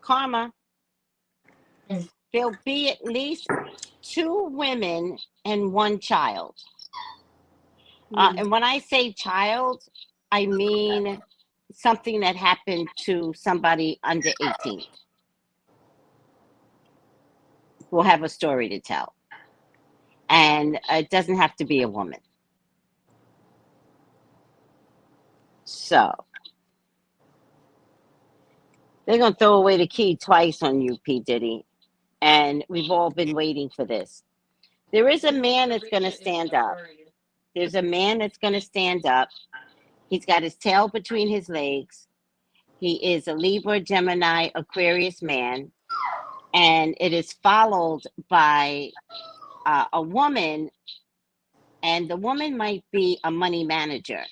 Speaker 2: Karma,
Speaker 4: Mm.
Speaker 2: there'll be at least 2 women and 1 child. And when I say child, I mean something that happened to somebody under 18. Will have a story to tell. And it doesn't have to be a woman. So they're going to throw away the key twice on you, P. Diddy. And we've all been waiting for this. There is a man that's going to stand up. There's a man that's going to stand up. He's got his tail between his legs. He is a Libra, Gemini, Aquarius man. And it is followed by a woman. And the woman might be a money manager.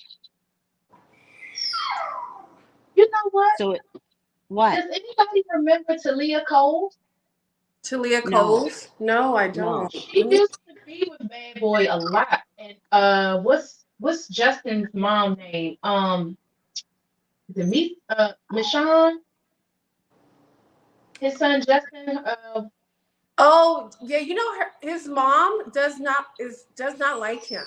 Speaker 4: You know what?
Speaker 2: So, what?
Speaker 4: Does anybody remember Talia Cole?
Speaker 3: Talia
Speaker 2: No,
Speaker 3: Coles? No, I
Speaker 2: no.
Speaker 3: don't.
Speaker 4: She used to be with Bad Boy a lot. And what's Justin's mom name? The Michonne, his son Justin.
Speaker 3: Oh, yeah, his mom does not like him.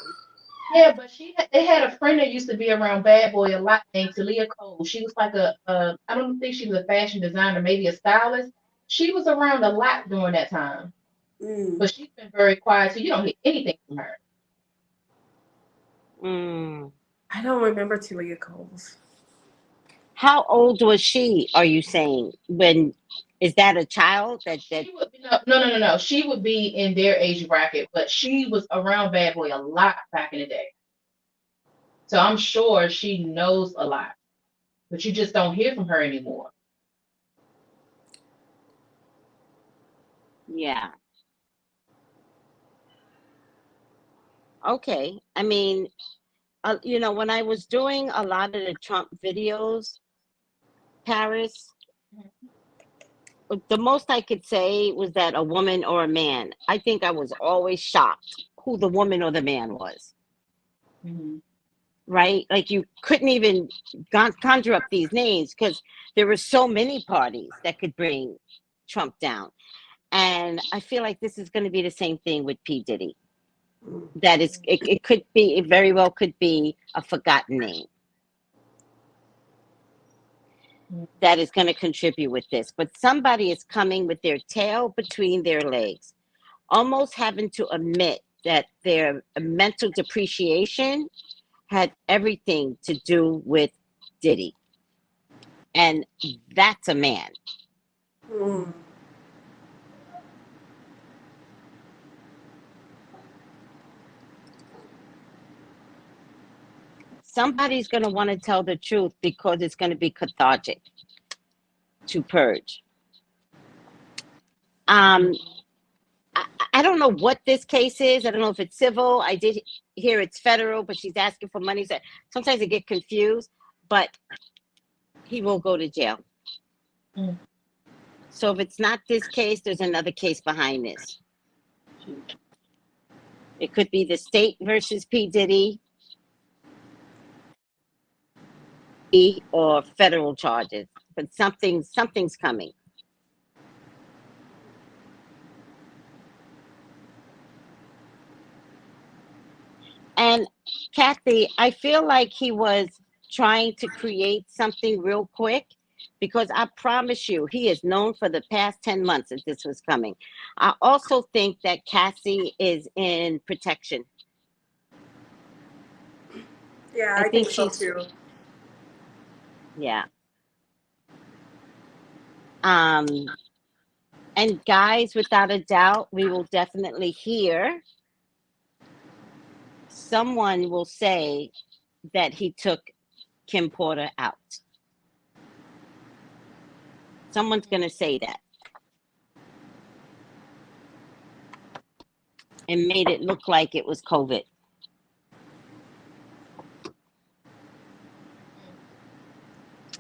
Speaker 4: Yeah, but they had a friend that used to be around Bad Boy a lot named Talia Cole. She was like I don't think she was a fashion designer, maybe a stylist. She was around a lot during that time,
Speaker 3: Mm.
Speaker 4: but she's been very quiet, so you don't hear anything from her.
Speaker 2: Mm.
Speaker 3: I don't remember Talia Coles.
Speaker 2: How old was she? Are you saying when? Is that a child that?
Speaker 4: She would be no. She would be in their age bracket, but she was around Bad Boy a lot back in the day. So I'm sure she knows a lot, but you just don't hear from her anymore.
Speaker 2: Yeah. Okay. I mean, when I was doing a lot of the Trump videos, Paris, the most I could say was that a woman or a man. I think I was always shocked who the woman or the man was,
Speaker 4: Mm-hmm.
Speaker 2: right? Like you couldn't even conjure up these names because there were so many parties that could bring Trump down. And I feel like this is going to be the same thing with P. Diddy. That it could be, it very well could be a forgotten name that is going to contribute with this. But somebody is coming with their tail between their legs, almost having to admit that their mental depreciation had everything to do with Diddy. And that's a man.
Speaker 3: Mm.
Speaker 2: Somebody's going to want to tell the truth because it's going to be cathartic to purge. Um, I don't know what this case is. I don't know if it's civil. I did hear it's federal, but she's asking for money. So sometimes I get confused, but he will go to jail.
Speaker 4: Mm.
Speaker 2: So if it's not this case, there's another case behind this. It could be the state versus P. Diddy or federal charges, but something's coming. And Kathy, I feel like he was trying to create something real quick because I promise you, he is known for the past 10 months that this was coming. I also think that Cassie is in protection.
Speaker 3: Yeah,
Speaker 2: I
Speaker 3: I think
Speaker 2: think
Speaker 3: so
Speaker 2: she's,
Speaker 3: too.
Speaker 2: yeah. Um, and guys, without a doubt, we will definitely hear someone will say that he took Kim Porter out. Someone's going to say that and made it look like it was COVID.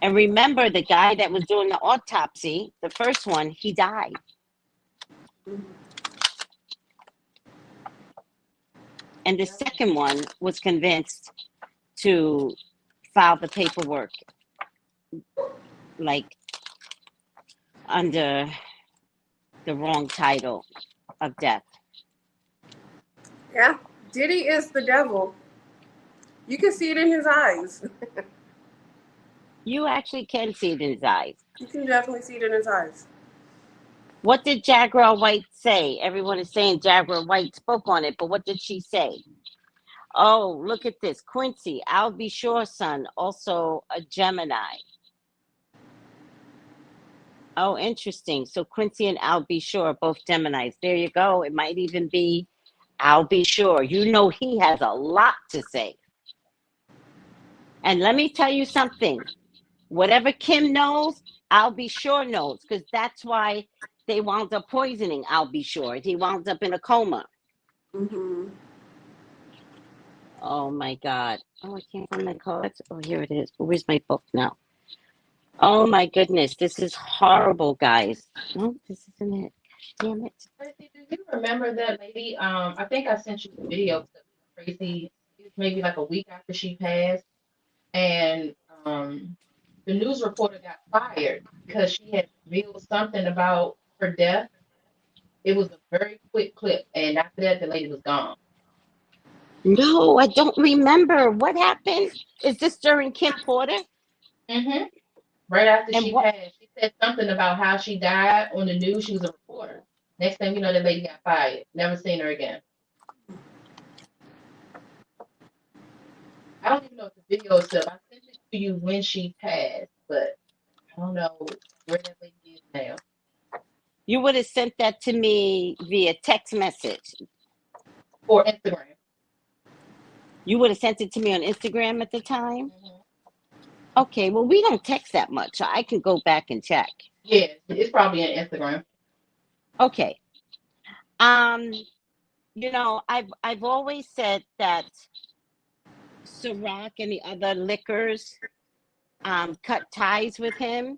Speaker 2: And remember, the guy that was doing the autopsy, the first one, he died. And the second one was convinced to file the paperwork like under the wrong title of death.
Speaker 3: Yeah, Diddy is the devil. You can see it in his eyes.
Speaker 2: You actually can see it in his eyes.
Speaker 3: You can definitely see it in his eyes.
Speaker 2: What did Jaguar White say? Everyone is saying Jaguar White spoke on it, but what did she say? Oh, look at this. Quincy, I'll be sure, son, also a Gemini. Oh, interesting. So Quincy and I'll be sure, both Geminis. There you go. It might even be I'll be sure. You know, he has a lot to say. And let me tell you something. Whatever Kim knows, I'll be sure knows, because that's why they wound up poisoning I'll be sure. He wound up in a coma.
Speaker 3: Mm-hmm.
Speaker 2: Oh my God. Oh, I can't find my cards. Oh, here it is. Where's my book now? Oh my goodness. This is horrible, guys. No, this isn't it. Damn it.
Speaker 4: Tracy, do you remember that lady? I think I sent you the video to Tracy maybe like a week after she passed, and the news reporter got fired because she had revealed something about her death. It was a very quick clip, and after that, the lady was gone.
Speaker 2: No, I don't remember. What happened? Is this during Kim Porter?
Speaker 4: Hmm. Right after
Speaker 2: And
Speaker 4: she
Speaker 2: what?
Speaker 4: passed, she said something about how she died on the news. She was a reporter. Next thing you know, that lady got fired. Never seen her again. I don't even know if the video is up. I sent it to you when she passed, but I don't know where that lady is now.
Speaker 2: You would have sent that to me via text message.
Speaker 4: Or Instagram.
Speaker 2: You would have sent it to me on Instagram at the time.
Speaker 4: Hmm.
Speaker 2: Okay, well, we don't text that much, so I can go back and check.
Speaker 4: Yeah, it's probably on Instagram.
Speaker 2: Okay. Um, I've always said that Ciroc and the other liquors cut ties with him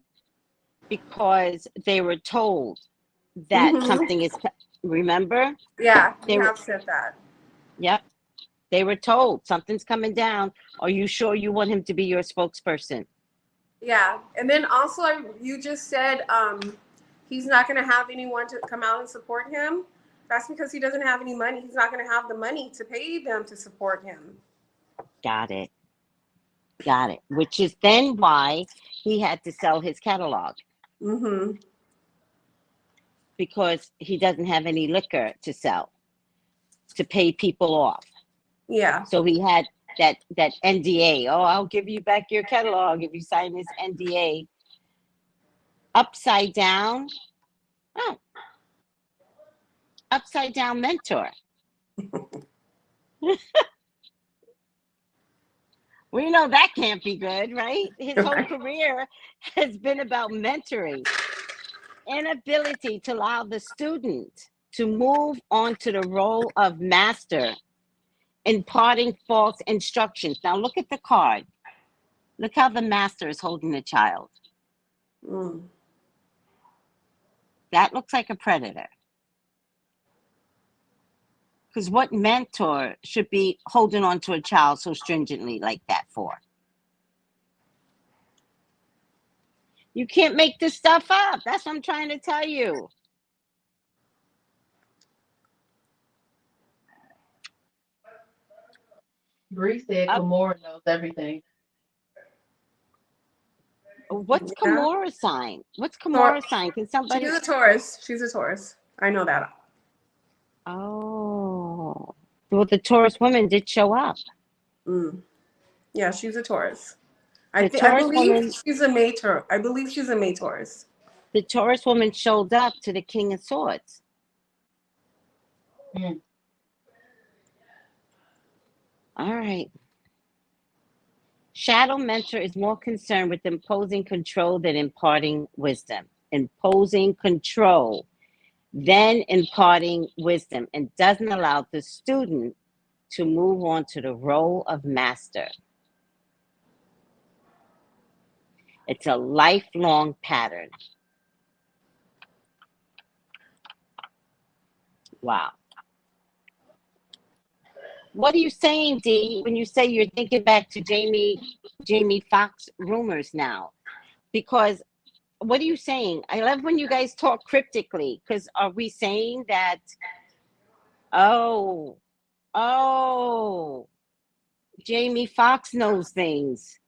Speaker 2: because they were told that
Speaker 3: Mm-hmm.
Speaker 2: something is. Remember,
Speaker 3: Yeah,
Speaker 2: they
Speaker 3: you
Speaker 2: were.
Speaker 3: have said that.
Speaker 2: Yep, they were told something's coming down. Are you sure you want him to be your spokesperson?
Speaker 3: Yeah, and then also you just said he's not going to have anyone to come out and support him. That's because he doesn't have any money. He's not going to have the money to pay them to support him.
Speaker 2: Got it. Got it. Which is then why he had to sell his catalog
Speaker 3: Mm-hmm.
Speaker 2: because he doesn't have any liquor to sell to pay people off.
Speaker 3: Yeah.
Speaker 2: So he had that NDA. Oh, I'll give you back your catalog if you sign this NDA. Upside down. Oh, upside down mentor. We know that can't be good, right? His whole
Speaker 3: Right.
Speaker 2: career has been about mentoring. Inability to allow the student to move on to the role of master, imparting false instructions. Now look at the card. Look how the master is holding the child.
Speaker 3: Mm.
Speaker 2: That looks like a predator. Because what mentor should be holding on to a child so stringently like that for? You can't make this stuff up. That's what I'm trying to tell you.
Speaker 4: Bree said
Speaker 2: Up,
Speaker 4: Kimora knows everything.
Speaker 2: what's
Speaker 3: Yeah.
Speaker 2: Kimura's sign? What's
Speaker 3: Tor-
Speaker 2: Kimura's sign? Can
Speaker 3: she's
Speaker 2: somebody?
Speaker 3: a Taurus. She's a Taurus. I know that.
Speaker 2: Oh, well, the Taurus woman did show up.
Speaker 3: Mm. Yeah, she's a Taurus.
Speaker 2: The
Speaker 3: I
Speaker 2: Taurus
Speaker 3: believe
Speaker 2: woman,
Speaker 3: she's a May Taurus. I believe she's a May Taurus.
Speaker 2: the Taurus woman showed up to the King of Swords.
Speaker 4: Mm.
Speaker 2: All right. Shadow mentor is more concerned with imposing control than imparting wisdom. Imposing control, then imparting wisdom, and doesn't allow the student to move on to the role of master. It's a lifelong pattern. Wow. What are you saying, Dee, when you say you're thinking back to Jamie Foxx rumors now? Because what are you saying? I love when you guys talk cryptically. Because are we saying that? Oh, oh, Jamie Foxx knows things.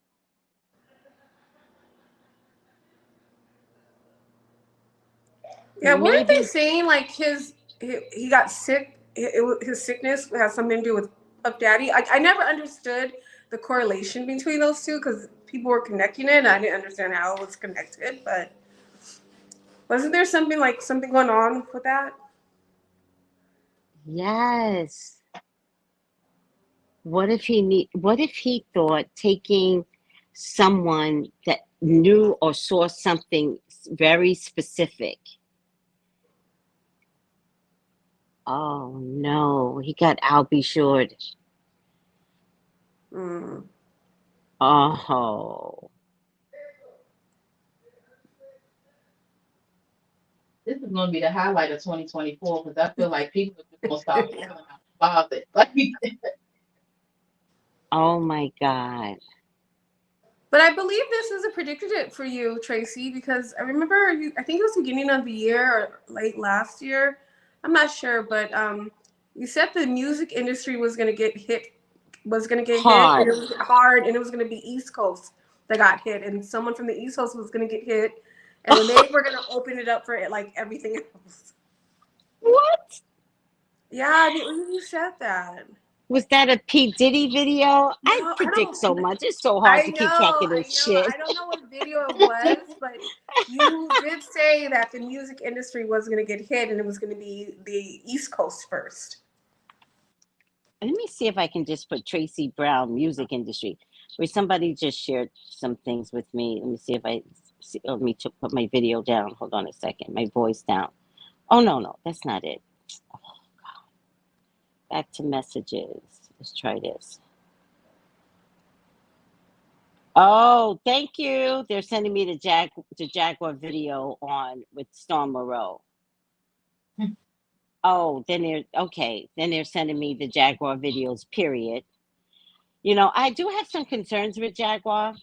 Speaker 3: Yeah, weren't they
Speaker 2: Maybe.
Speaker 3: saying like he got sick? His sickness has something to do with Puff Daddy. I never understood the correlation between those two because people were connecting it. And I didn't understand how it was connected, but wasn't there something going on with that?
Speaker 2: Yes. What if he thought taking someone that knew or saw something very specific? Oh no, he got Albie Short.
Speaker 3: Mm.
Speaker 2: Oh,
Speaker 4: This is going to be the highlight of 2024 because I feel like people are just going to start pulling out the closet. Like,
Speaker 2: oh my God.
Speaker 3: But I believe this is a predicted it for you, Tracy, because I remember you. I think it was beginning of the year or late last year. I'm not sure, but You said the music industry was gonna get hit, and
Speaker 2: Hard.
Speaker 3: it was hard, and it was gonna be East Coast that got hit, and someone from the East Coast was gonna get hit, and then they were gonna open it up for it like everything else.
Speaker 2: What?
Speaker 3: Yeah, I believe you said that.
Speaker 2: Was that a P.Diddy video? I
Speaker 3: No, I
Speaker 2: predict so
Speaker 3: don't.
Speaker 2: much. It's so hard to keep track of
Speaker 3: I
Speaker 2: this
Speaker 3: know.
Speaker 2: shit.
Speaker 3: I don't know what video it was, but you did say that the music industry was going to get hit and it was going to be the East Coast first.
Speaker 2: Let me see if I can just put Tracey Brown music industry. Where somebody just shared some things with me. Let me see if I see. Let me put my video down. Hold on a second. My voice down. Oh no, that's not it. Back to messages. Let's try this. Oh, thank you. They're sending me the Jaguar video on with Storm Moreau. Oh, then they're sending me the Jaguar videos, period. You know, I do have some concerns with Jaguar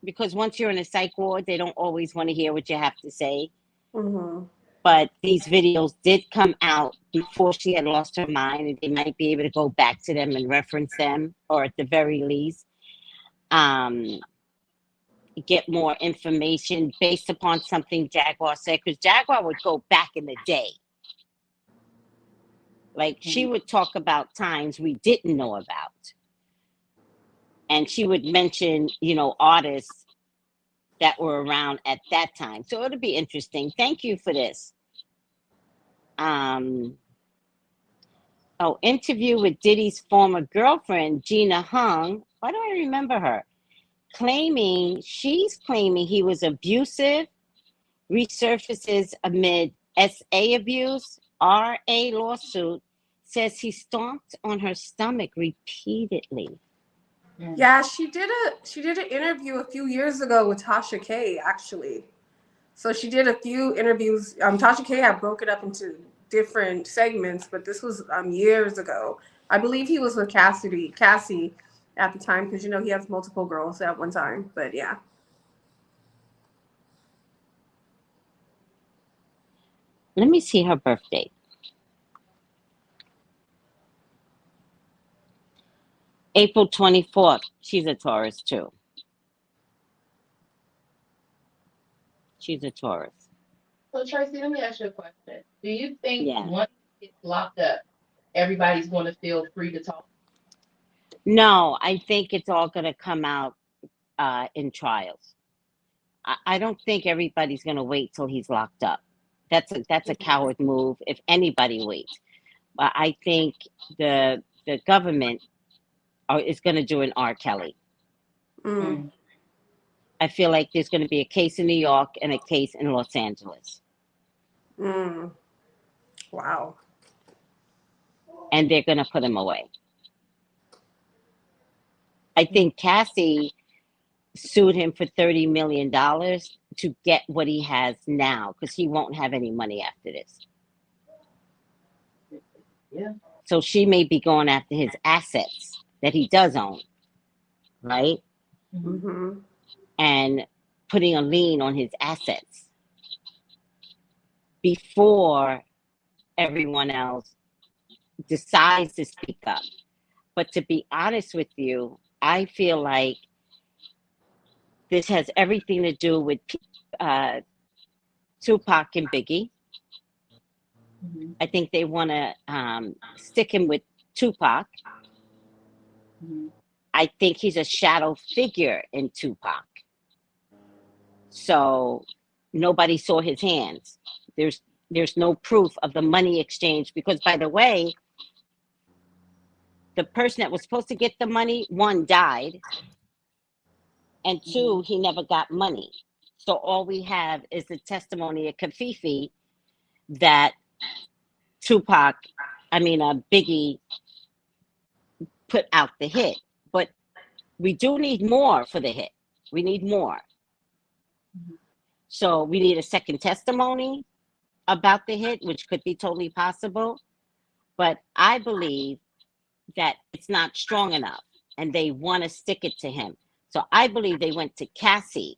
Speaker 2: because once you're in a psych ward, they don't always want to hear what you have to say.
Speaker 3: Mm-hmm.
Speaker 2: But these videos did come out before she had lost her mind, and they might be able to go back to them and reference them, or at the very least, get more information based upon something Jaguar said. Because Jaguar would go back in the day. Like, she would talk about times we didn't know about. And she would mention, you know, artists that were around at that time. So it'll be interesting. Thank you for this. Interview with Diddy's former girlfriend, Gina Hung. Why do I remember her? She's claiming he was abusive, resurfaces amid SA abuse, RA lawsuit, says he stomped on her stomach repeatedly.
Speaker 3: Yeah, she did an interview a few years ago with Tasha K, actually. So she did a few interviews. Tasha K had broke it up into different segments, but this was years ago. I believe he was with Cassie at the time, because you know he has multiple girls at one time. But yeah.
Speaker 2: Let me see her birthday. April 24th. She's a Taurus too. She's a Taurus.
Speaker 4: So Tracy, let me ask you a question. Do you think
Speaker 2: Yeah.
Speaker 4: once he gets locked up, everybody's going to feel free to talk?
Speaker 2: No, I think it's all going to come out in trials. I don't think everybody's going to wait till he's locked up. That's a coward move if anybody waits. But I think the government is going to do an R. Kelly.
Speaker 3: Mm.
Speaker 2: I feel like there's going to be a case in New York and a case in Los Angeles.
Speaker 3: Mm. Wow.
Speaker 2: And they're going to put him away. I think Cassie sued him for $30 million to get what he has now, because he won't have any money after this.
Speaker 4: Yeah.
Speaker 2: So she may be going after his assets that he does own, right?
Speaker 3: Mm-hmm.
Speaker 2: And putting a lien on his assets before everyone else decides to speak up. But to be honest with you, I feel like this has everything to do with Tupac and Biggie.
Speaker 4: Mm-hmm.
Speaker 2: I think they want to stick him with Tupac.
Speaker 4: Mm-hmm.
Speaker 2: I think he's a shadow figure in Tupac. So nobody saw his hands. There's no proof of the money exchange, because, by the way, the person that was supposed to get the money, one, died, and two, he never got money. So all we have is the testimony of Kafifi that Biggie put out the hit. But we do need more for the hit. We need more. So we need a second testimony about the hit, which could be totally possible. But I believe that it's not strong enough, and they want to stick it to him. So I believe they went to Cassie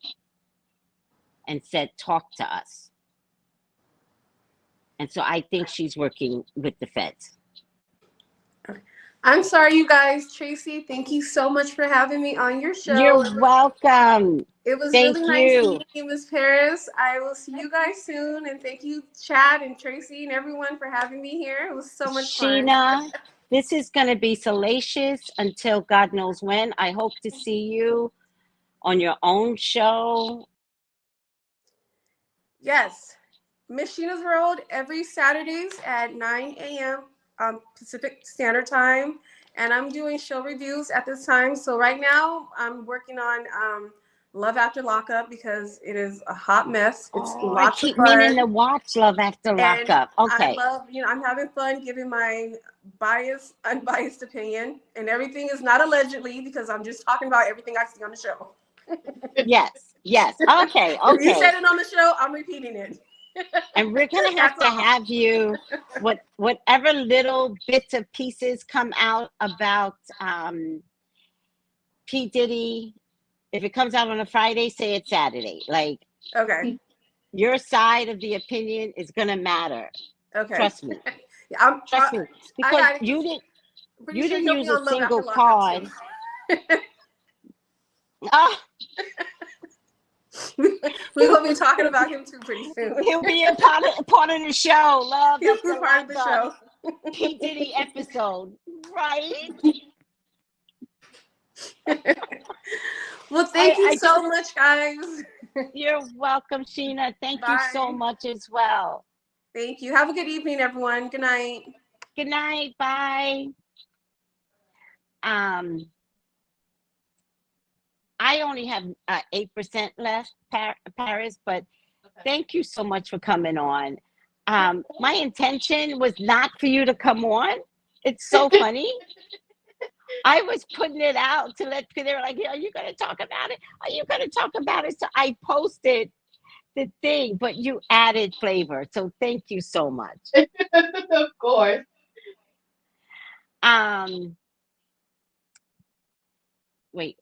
Speaker 2: and said, talk to us. And so I think she's working with the feds.
Speaker 3: I'm sorry, you guys. Tracy, thank you so much for having me on your
Speaker 2: You're
Speaker 3: show.
Speaker 2: welcome.
Speaker 3: It was
Speaker 2: Thank
Speaker 3: really nice
Speaker 2: you.
Speaker 3: meeting you, Miss Paris. I will see you guys soon. And thank you, Chad and Tracy and everyone for having me here. It was so much fun.
Speaker 2: Sheena, this is going to be salacious until God knows when. I hope to see you on your own show.
Speaker 3: Yes. Miss Sheena's World every Saturdays at 9 a.m. Pacific Standard Time. And I'm doing show reviews at this time. So right now I'm working on Love After Lockup because it is a hot mess. It's
Speaker 2: Oh, I
Speaker 3: lots of
Speaker 2: keep meaning to
Speaker 3: fun.
Speaker 2: watch Love After
Speaker 3: And
Speaker 2: Lockup.
Speaker 3: I
Speaker 2: Okay.
Speaker 3: love, I'm having fun giving my unbiased opinion. And everything is not allegedly because I'm just talking about everything I see on the show.
Speaker 2: Yes. Yes. Okay.
Speaker 3: If you
Speaker 2: Okay.
Speaker 3: said it on the show, I'm repeating it.
Speaker 2: And we're gonna have
Speaker 3: That's
Speaker 2: to
Speaker 3: all.
Speaker 2: have you whatever little bits of pieces come out about P. Diddy. If it comes out on a Friday, say it's Saturday. Like
Speaker 3: Okay.
Speaker 2: your side of the opinion is gonna matter.
Speaker 3: Okay.
Speaker 2: Trust me.
Speaker 3: Yeah,
Speaker 2: Trust me.
Speaker 3: I
Speaker 2: Because
Speaker 3: got it. Pretty
Speaker 2: you
Speaker 3: sure
Speaker 2: didn't
Speaker 3: he'll be
Speaker 2: use a
Speaker 3: on Love After
Speaker 2: single
Speaker 3: Lockup too.
Speaker 2: card. Ah,
Speaker 3: We're gonna be talking about him too pretty soon.
Speaker 2: he'll be a part of the show. Love
Speaker 3: He'll
Speaker 2: After
Speaker 3: be part of the
Speaker 2: Lockup.
Speaker 3: show.
Speaker 2: P. Diddy episode. Right?
Speaker 3: Well, thank you
Speaker 2: I
Speaker 3: so
Speaker 2: just
Speaker 3: much, guys.
Speaker 2: You're welcome, Sheena. Thank you so
Speaker 3: Bye.
Speaker 2: much as well.
Speaker 3: Thank you. Have a good evening, everyone. Good night.
Speaker 2: Good night. Bye. Um, I only have 8% left, Paris, but thank you so much for coming on. My intention was not for you to come on. It's so funny. I was putting it out to let people, they were like, are you going to talk about it? Are you going to talk about it? So I posted the thing, but you added flavor. So thank you so much.
Speaker 4: Of course.
Speaker 2: Um, Wait.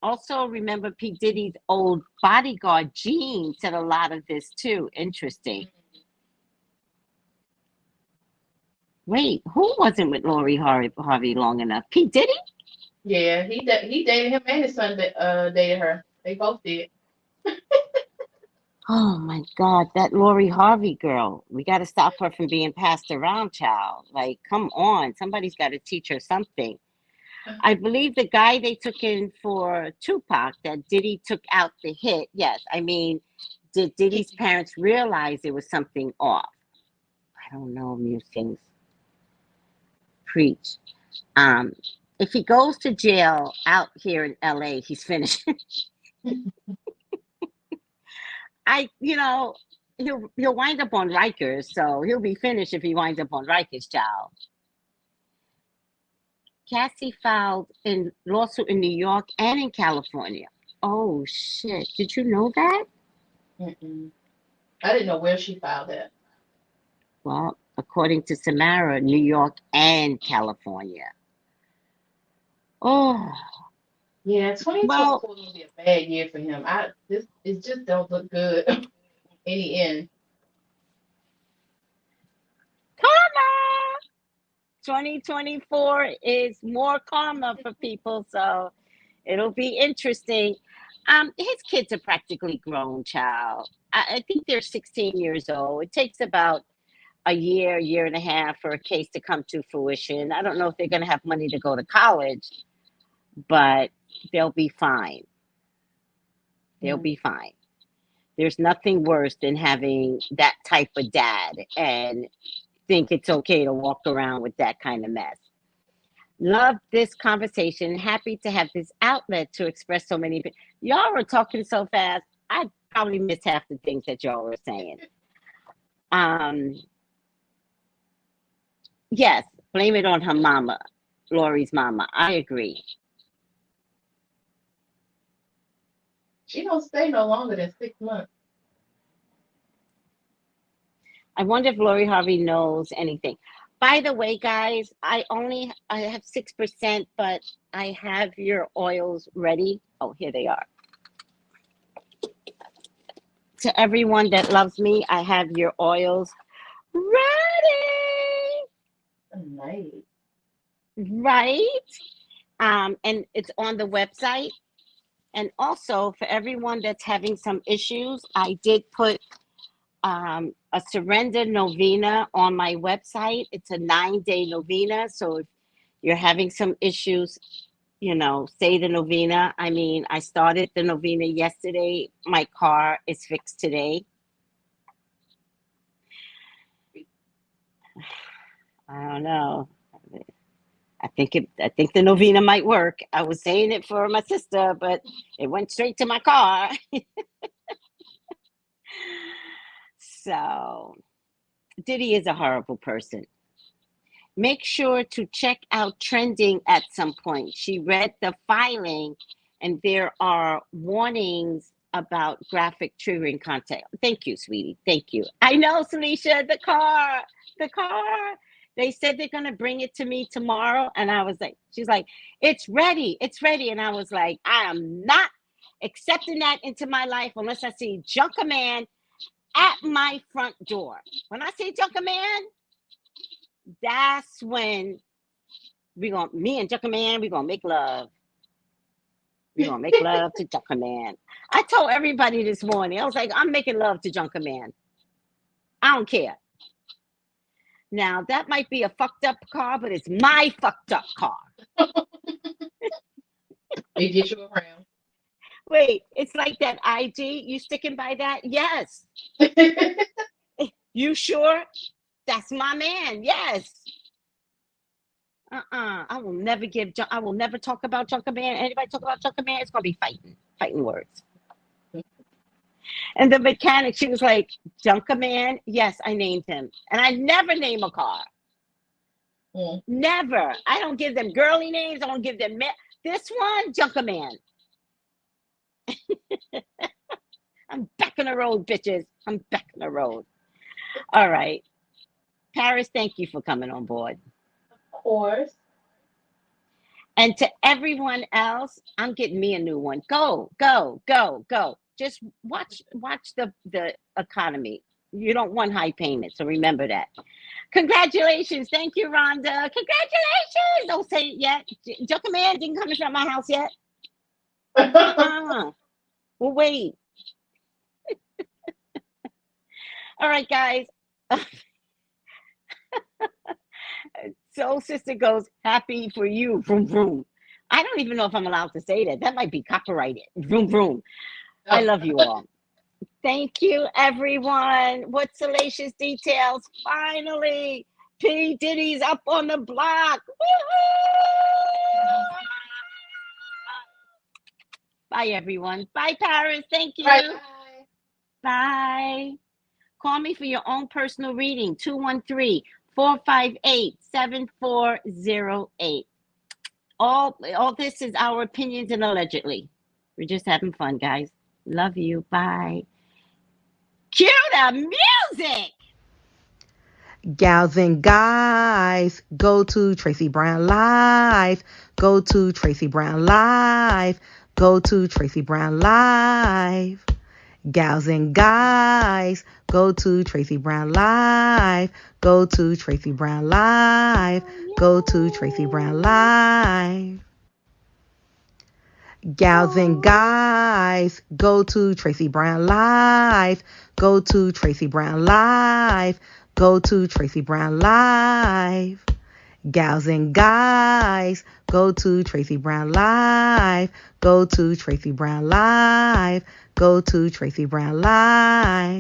Speaker 2: Also, remember P. Diddy's old bodyguard, Gene, said a lot of this too. Interesting. Wait, who wasn't with Lori Harvey long enough? P. Diddy?
Speaker 4: Yeah, he dated him and his son dated her. They both did.
Speaker 2: Oh my God, that Lori Harvey girl. We got to stop her from being passed around, child. Like, come on. Somebody's got to teach her something. I believe the guy they took in for Tupac, that Diddy took out the hit. Yes, I mean, did Diddy's parents realize there was something off? I don't know, musings. Preach. Um, if he goes to jail out here in LA, he's finished. He'll wind up on Rikers, so he'll be finished if he winds up on Rikers, child. Cassie filed in lawsuit in New York and in California. Oh shit! Did you know that?
Speaker 4: Mm-mm. I didn't know where she filed that.
Speaker 2: Well, according to Samara, New York and California. Oh
Speaker 4: Yeah,
Speaker 2: well,
Speaker 4: 2024 gonna be a bad year for him. It just don't look good in the end.
Speaker 2: karma. 2024 is more karma for people, so it'll be interesting. His kids are practically grown, child. I think they're 16 years old. It takes about a year and a half for a case to come to fruition. I don't know if they're going to have money to go to college, but they'll be fine. They'll
Speaker 4: Mm.
Speaker 2: be fine. There's nothing worse than having that type of dad and think it's okay to walk around with that kind of mess. Love this conversation. Happy to have this outlet to express so many. Y'all were talking so fast. I probably missed half the things that y'all were saying. Um, yes, blame it on her mama, Lori's mama. I agree.
Speaker 4: She don't stay no longer than 6 months.
Speaker 2: I wonder if Lori Harvey knows anything. By the way, guys, I have 6%, but I have your oils ready. Oh, here they are. To everyone that loves me, I have your oils ready.
Speaker 4: Nice.
Speaker 2: Right? And it's on the website. And also for everyone that's having some issues, I did put a surrender novena on my website. It's a 9-day novena. So if you're having some issues, say the novena. I mean, I started the novena yesterday. My car is fixed today. I don't know. I think the novena might work. I was saying it for my sister, but it went straight to my car. So, Diddy is a horrible person. Make sure to check out trending at some point. She read the filing, and there are warnings about graphic triggering content. Thank you, sweetie. Thank you. I know, Salisha, the car. They said they're going to bring it to me tomorrow. And I was like, she's like, it's ready. It's ready. And I was like, I am not accepting that into my life unless I see Junker Man at my front door. When I say Junker Man, that's when me and Junker Man, we're gonna make love. We're gonna make love to Junker Man. I told everybody this morning, I was like, I'm making love to Junker Man. I don't care. Now that might be a fucked up car, but it's my fucked up car.
Speaker 4: They get you around.
Speaker 2: Wait, it's like that IG. You sticking by that? Yes. You sure? That's my man. Yes. I will never I will never talk about Junker Man. Anybody talk about Junker Man, it's gonna be fighting words. And the mechanic, she was like, Junker Man? Yes, I named him. And I never name a car. Never. I don't give them girly names. I don't give them this one, Junker Man. I'm back on the road, bitches. I'm back on the road. All right. Paris, thank you for coming on board.
Speaker 4: Of course.
Speaker 2: And to everyone else, I'm getting me a new one. Go. Just watch the economy. You don't want high payments, so remember that. Congratulations. Thank you, Rhonda. Congratulations. Don't say it yet. Junker Man didn't come inside my house yet. We'll wait. All right, guys. Soul Sister goes, happy for you. Vroom, vroom. I don't even know if I'm allowed to say that. That might be copyrighted. Vroom, vroom. I love you all. Thank you, everyone. What salacious details. Finally, P.Diddy's up on the block. Woo-hoo! Bye, everyone. Bye, Paris. Thank you.
Speaker 4: Bye.
Speaker 2: Bye. Call me for your own personal reading, 213-458-7408. All this is our opinions and allegedly. We're just having fun, guys. Love you. Bye. Cue the music.
Speaker 1: Gals and guys, go to Tracey Brown Live. Go to Tracey Brown Live. Go to Tracey Brown Live. Gals and guys, go to Tracey Brown Live. Go to Tracey Brown Live. Go to Tracey Brown Live. Gals and guys, go to Tracey Brown Live. Go to Tracey Brown Live. Go to Tracey Brown Live. Gals and guys, go to Tracey Brown Live. Go to Tracey Brown Live. Go to Tracey Brown Live.